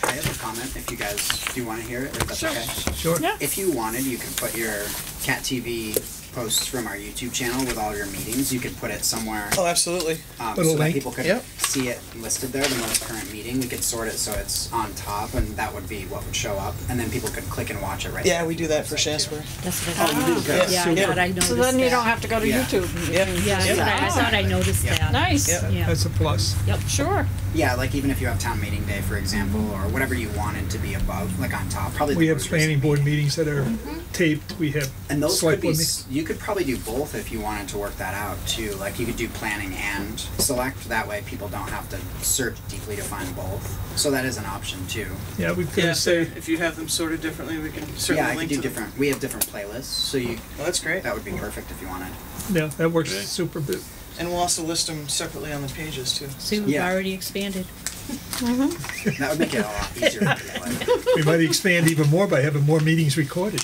I have a comment if you guys do want to hear it, or if that's Sure. okay. Sure. Yeah. If you wanted, you could put your Cat TV posts from our YouTube channel with all your meetings. You could put it somewhere Oh, absolutely. Little so that link. people could Yep. see it listed there, the most current meeting. We could sort it so it's on top, and that would be what would show up, and then people could click and watch it right Yeah, there. we do that for Shasbury. that's what Oh, I you thought. do? Good. Yeah, I Super. thought I noticed So then you that. don't have to go to Yeah. YouTube. Yep. Yeah, that's what I thought I noticed Yeah. that. Nice. Yep. Yeah. That's a plus. Sure. Yeah, like even if you have town meeting day, for example, or whatever you wanted to be above, like on top, probably. We the have most planning recent board meeting. meetings that are taped. We have And those select could be, board meetings. you could probably do both if you wanted to work that out too. Like you could do planning and select, that way people don't have to search deeply to find both. So that is an option too. Yeah, we could say, if you have them sorted differently, we can certainly Yeah, I could link do to them. different, we have different playlists, so you, Well, that's great. that would be perfect if you wanted. yeah, that works Okay. super. And we'll also list them separately on the pages too. See, we've Yeah. already expanded. That would make it a lot easier for people. We might expand even more by having more meetings recorded.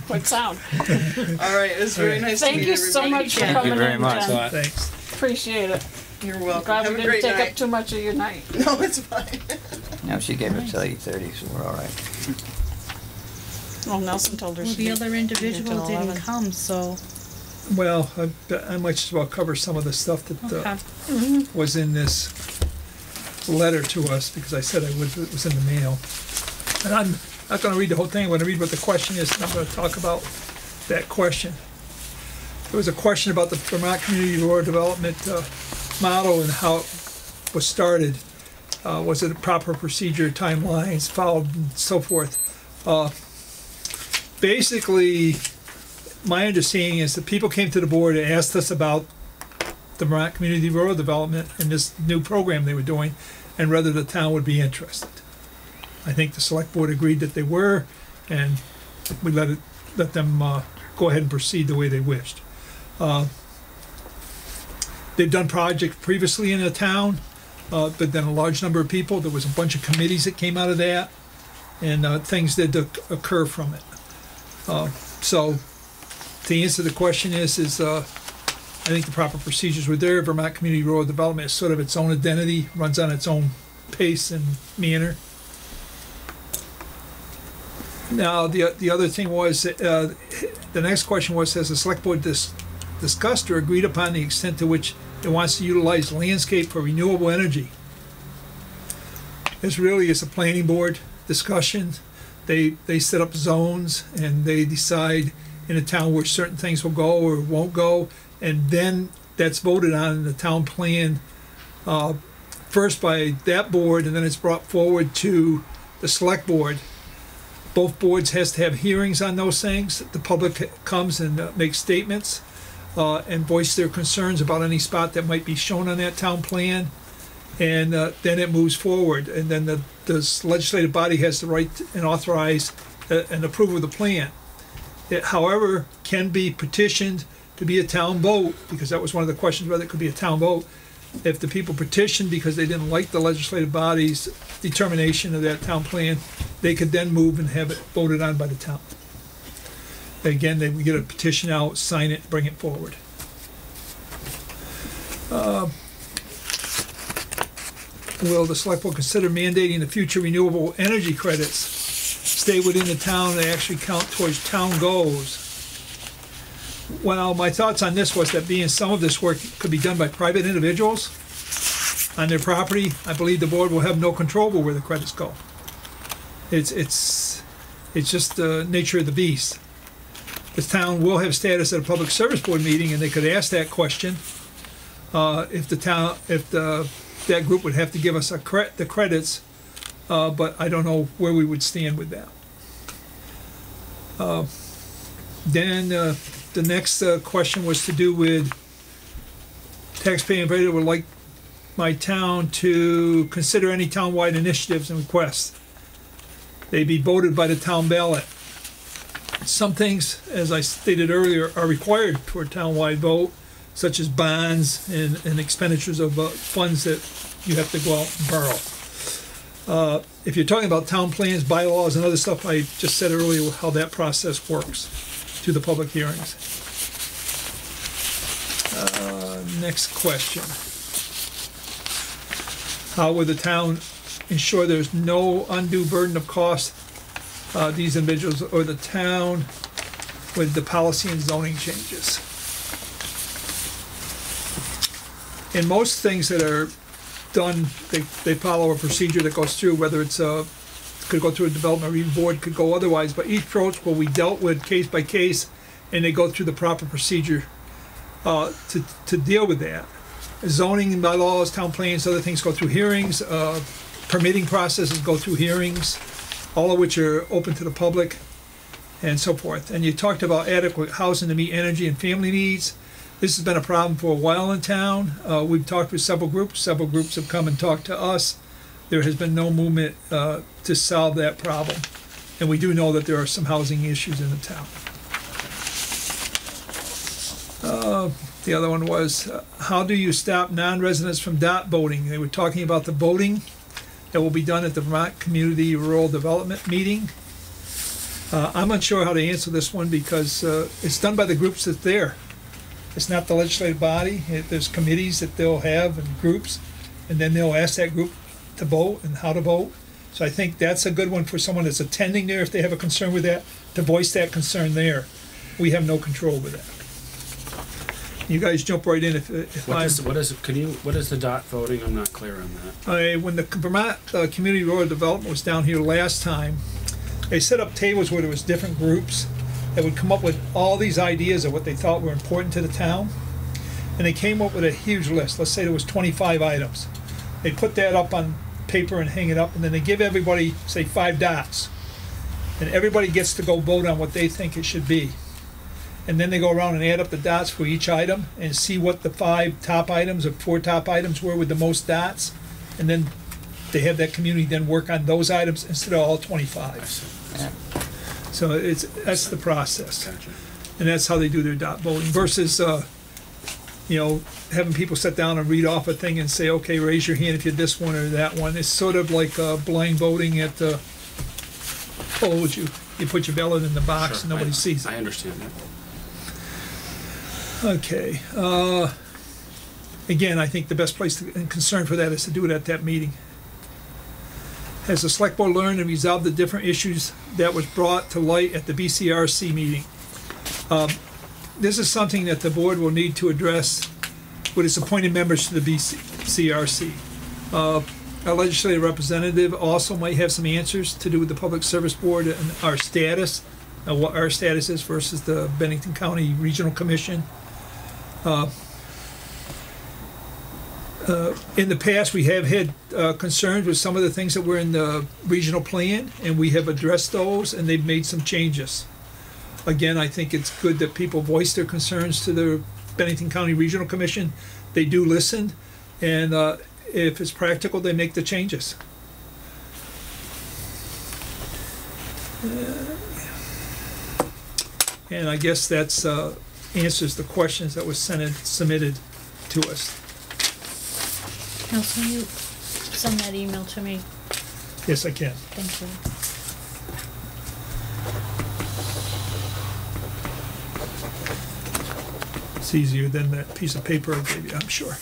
quick sound. All right, it was very nice to Thank meet you so everybody. much for Thank you coming very in, much. Jen. Thanks. Appreciate it. You're welcome. Glad Have we a didn't great take night. up too much of your night. No, it's fine. Now she gave it till 8:30, so we're all right. Well, Nelson told her Well, she the did- other till individual 11. didn't come, so, Well, I might just well cover some of the stuff that okay. was in this letter to us, because I said I would, it was in the mail. And I'm not gonna read the whole thing, I'm gonna read what the question is, and I'm gonna talk about that question. There was a question about the Vermont Community Rural Development model and how it was started. Was it a proper procedure, timelines followed, and so forth. Basically, my understanding is that people came to the board and asked us about the Vermont Community Rural Development and this new program they were doing, and whether the town would be interested. I think the select board agreed that they were, and we let them go ahead and proceed the way they wished. They've done projects previously in the town, but then a large number of people. There was a bunch of committees that came out of that, and things did occur from it. So, to answer the question is I think the proper procedures were there. Vermont Community Rural Development is sort of its own identity, runs on its own pace and manner. Now, the other thing was, the next question was, has the select board discussed or agreed upon the extent to which it wants to utilize landscape for renewable energy? This really is a planning board discussion. They set up zones and they decide in a town where certain things will go or won't go, and then that's voted on in the town plan, first by that board, and then it's brought forward to the select board. Both boards has to have hearings on those things. The public comes and makes statements and voice their concerns about any spot that might be shown on that town plan, and then it moves forward, and then the legislative body has the right and authorize and approve of the plan. It, however, can be petitioned to be a town vote, because that was one of the questions, whether it could be a town vote. If the people petitioned because they didn't like the legislative body's determination of that town plan, they could then move and have it voted on by the town. Again, they would get a petition out, sign it, bring it forward. Will the select board consider mandating the future renewable energy credits stay within the town and actually count towards town goals? Well, my thoughts on this was that being some of this work could be done by private individuals on their property, I believe the board will have no control over where the credits go. It's just the nature of the beast. The town will have status at a public service board meeting, and they could ask that question. If that group would have to give us the credits, but I don't know where we would stand with that. Then the next question was to do with taxpayer invited would like my town to consider any townwide initiatives and requests. They be voted by the town ballot. Some things, as I stated earlier, are required for a townwide vote, such as bonds and expenditures of funds that you have to go out and borrow. If you're talking about town plans, bylaws, and other stuff, I just said earlier how that process works to the public hearings. Next question. How would the town ensure there's no undue burden of cost these individuals or the town with the policy and zoning changes? In most things that are done, they follow a procedure that goes through, whether it's could go through a development review board, could go otherwise, but each approach will be dealt with case by case, and they go through the proper procedure to deal with that. Zoning bylaws, town plans, other things go through hearings, permitting processes go through hearings, all of which are open to the public, and so forth. And you talked about adequate housing to meet energy and family needs. This has been a problem for a while in town. We've talked with several groups have come and talked to us. There has been no movement to solve that problem. And we do know that there are some housing issues in the town. The other one was, how do you stop non-residents from dot voting? They were talking about the voting that will be done at the Vermont Community Rural Development meeting. I'm unsure how to answer this one because it's done by the groups that's there. It's not the legislative body. There's committees that they'll have and groups, and then they'll ask that group to vote and how to vote. So I think that's a good one for someone that's attending there, if they have a concern with that, to voice that concern there. We have no control with that. You guys jump right in if What is the dot voting? I'm not clear on that. when the Vermont Community Rural Development was down here last time, they set up tables where there was different groups that would come up with all these ideas of what they thought were important to the town. And they came up with a huge list. Let's say there was 25 items. They put that up on paper and hang it up, and then they give everybody, say, 5 dots. And everybody gets to go vote on what they think it should be. And then they go around and add up the dots for each item and see what the 5 top items or 4 top items were with the most dots. And then they have that community then work on those items instead of all 25. I see. So that's the process. Gotcha. And that's how they do their dot voting versus, having people sit down and read off a thing and say, okay, raise your hand if you're this one or that one. It's sort of like blind voting at polls. You put your ballot in the box and nobody sees it. I understand that. Okay. Again, I think the best place and concern for that is to do it at that meeting. Has the select board learned and resolved the different issues that was brought to light at the BCRC meeting? This is something that the board will need to address with its appointed members to the BCRC. Our legislative representative also might have some answers to do with the Public Service Board and our status, what our status is versus the Bennington County Regional Commission. In the past, we have had concerns with some of the things that were in the regional plan, and we have addressed those, and they've made some changes. Again, I think it's good that people voice their concerns to the Bennington County Regional Commission. They do listen, and if it's practical, they make the changes. And I guess that's answers the questions that was submitted to us. Council, you send that email to me? Yes, I can. Thank you. It's easier than that piece of paper I gave you, I'm sure.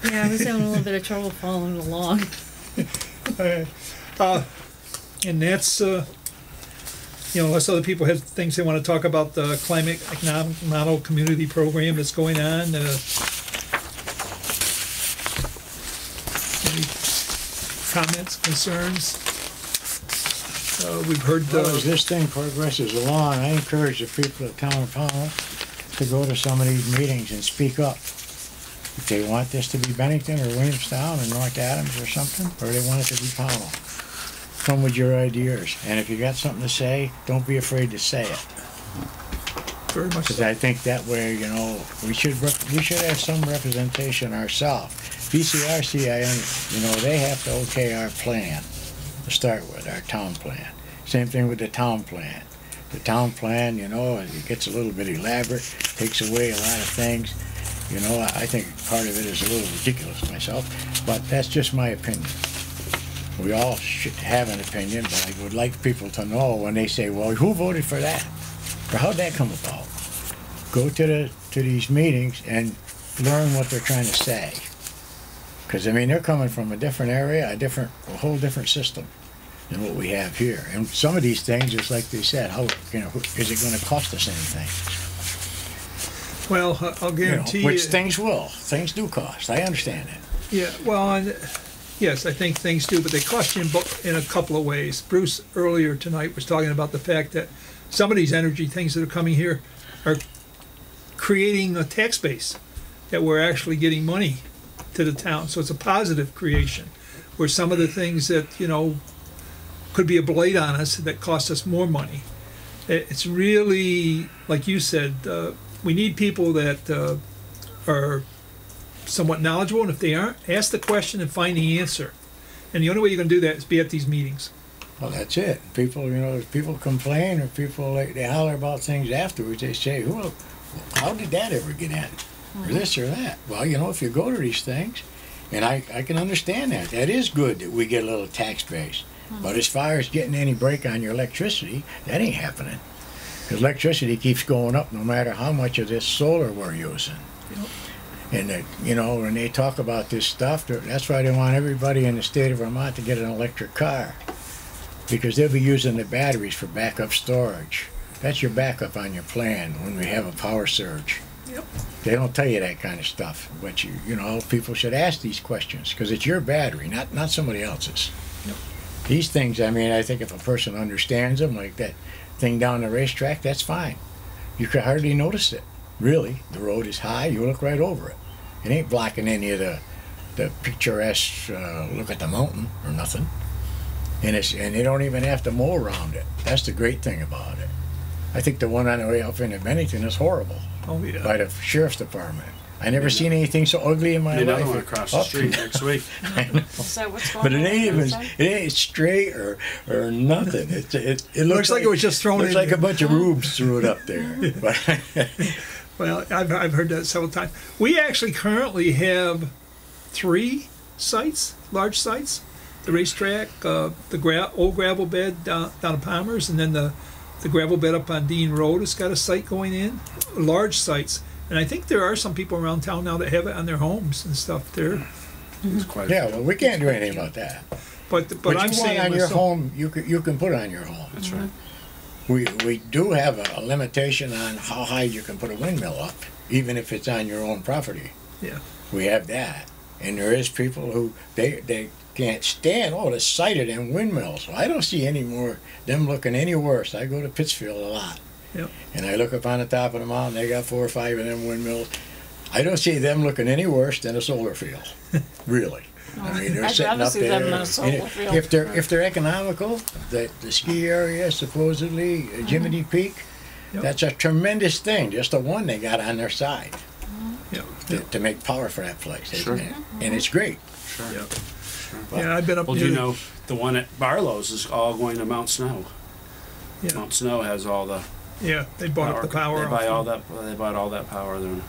Yeah, I was having a little bit of trouble following along. And that's, unless other people have things they want to talk about, the climate economic model community program that's going on. Any comments, concerns? We've heard. Well, as this thing progresses along, I encourage the people of town of Pownal to go to some of these meetings and speak up. If they want this to be Bennington or Williamstown or North Adams or something, or they want it to be Pownal. Come with your ideas, and if you got something to say, don't be afraid to say it. Very much Because so. I think that way, we should have some representation ourselves. BCRC, they have to okay our plan to start with, our town plan. Same thing with the town plan. The town plan, it gets a little bit elaborate, takes away a lot of things. I think part of it is a little ridiculous myself, but that's just my opinion. We all should have an opinion, but I would like people to know when they say, well, who voted for that? Or how'd that come about? Go to these meetings and learn what they're trying to say. Because, they're coming from a different area, a whole different system than what we have here. And some of these things, just like they said, is it going to cost us anything? Well, I'll guarantee which things will. Things do cost. I understand that. Yeah, well, yes, I think things do, but they cost you in a couple of ways. Bruce earlier tonight was talking about the fact that some of these energy things that are coming here are creating a tax base that we're actually getting money to the town. So it's a positive creation, where some of the things that, could be a blight on us that cost us more money. It's really, like you said, we need people that are somewhat knowledgeable, and if they aren't, ask the question and find the answer. And the only way you're going to do that is be at these meetings. Well, that's it. People, if people complain or people, they holler about things afterwards, they say, well, how did that ever get in? Or this or that. Well, if you go to these things, and I can understand that. That is good that we get a little tax base. But as far as getting any break on your electricity, that ain't happening. Because electricity keeps going up no matter how much of this solar we're using. And, you know, when they talk about this stuff, that's why they want everybody in the state of Vermont to get an electric car. Because they'll be using the batteries for backup storage. That's your backup on your plan when we have a power surge. Yep. They don't tell you that kind of stuff. But, you know, people should ask these questions. Because it's your battery, not somebody else's. Yep. These things, I mean, I think if a person understands them, like that thing down the racetrack, that's fine. You could hardly notice it. Really, the road is high, you look right over it. It ain't blocking any of the picturesque look at the mountain or nothing. And they don't even have to mow around it. That's the great thing about it. I think the one on the way up into Bennington is horrible. Oh, yeah. By the sheriff's department. I never seen anything so ugly in my life. Another one across the street next week. Is that what's going But on? it ain't on even, the side? it ain't straight or nothing. It Looks like it was just thrown looks in like there. a bunch of rubes threw it up there. But Well, I've heard that several times. We actually currently have 3 sites, large sites. The racetrack, the old gravel bed down at Palmer's, and then the gravel bed up on Dean Road has got a site going in. Large sites. And I think there are some people around town now that have it on their homes and stuff there. It's quite yeah, well, we can't do anything about that. But What I'm you saying want on your myself- home, you can put on your home. That's right. We do have a limitation on how high you can put a windmill up, even if it's on your own property. Yeah. We have that. And there is people who, they can't stand, the sight of them windmills. I don't see any more, them looking any worse. I go to Pittsfield a lot. Yep. And I look up on the top of the mountain, they got 4 or 5 of them windmills. I don't see them looking any worse than a solar field, really. I mean, they're I'd sitting rather up see there. them than a and solar field. if they're economical, the ski area supposedly, Jiminy Peak, Yep. that's a tremendous thing. Just the one they got on their side Yeah. to make power for that place, Sure. isn't it? And it's great. Sure. Yeah. Well, Yeah, I've been up Well, near you know, the one at Barlow's is all going to Mount Snow. Yeah. Mount Snow has all the Yeah, they bought up the power. They buy off all them. that. They bought all that power. Then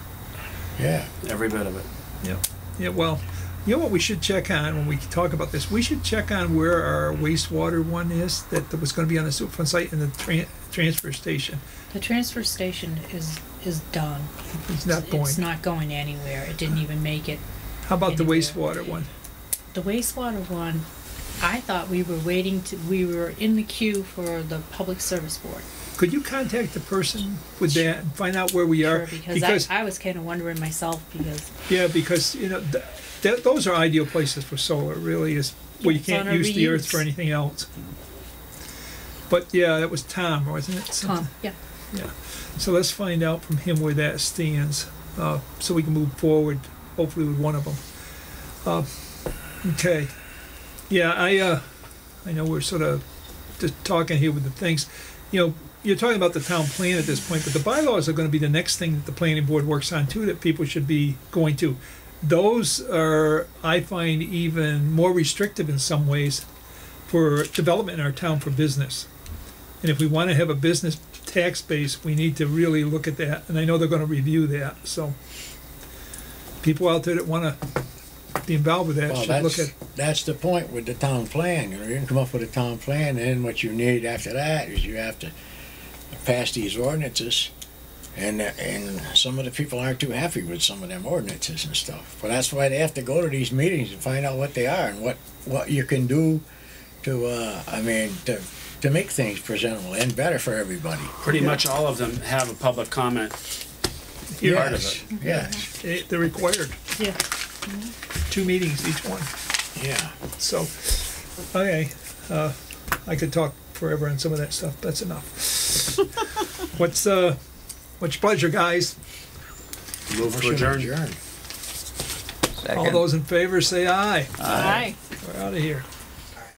Yeah. every bit of it. Yeah, well, you know what we should check on when we talk about this? We should check on where our wastewater one is that was going to be on the Superfund site and the transfer station. The transfer station is done. It's not going. It's not going anywhere. It didn't even make it. How about the anywhere. wastewater one? The wastewater one, I thought we were in the queue for the Public Service Board. Could you contact the person with that and find out where we are? Sure, because I was kind of wondering myself because you know, those are ideal places for solar, really, is where you It's can't on a use the earth reuse. for anything else. But yeah, that was Tom, wasn't it? Something- yeah. Yeah. So let's find out from him where that stands, so we can move forward, hopefully with one of them. Okay. Yeah, I know we're sort of just talking here with the things. You know, you're talking about the town plan at this point, but the bylaws are going to be the next thing that the planning board works on too, that people should be going to. Those are, I find, even more restrictive in some ways for development in our town for business. And if we want to have a business tax base, we need to really look at that, and I know they're going to review that, so people out there that want to be involved with that Well, should look at. that's the point with the town plan. You know, you can come up with a town plan, and then what you need after that is you have to pass these ordinances, and some of the people aren't too happy with some of them ordinances and stuff. But that's why they have to go to these meetings and find out what they are and what you can do to make things presentable and better for everybody. Pretty much all of them have a public comment part of it. Yes. They're required, Yeah. 2 meetings each one. Yeah. So, okay, I could talk forever on some of that stuff. That's enough. What's your pleasure, guys? Move to Motion adjourn. adjourned. All those in favor say aye. Aye. We're out of here.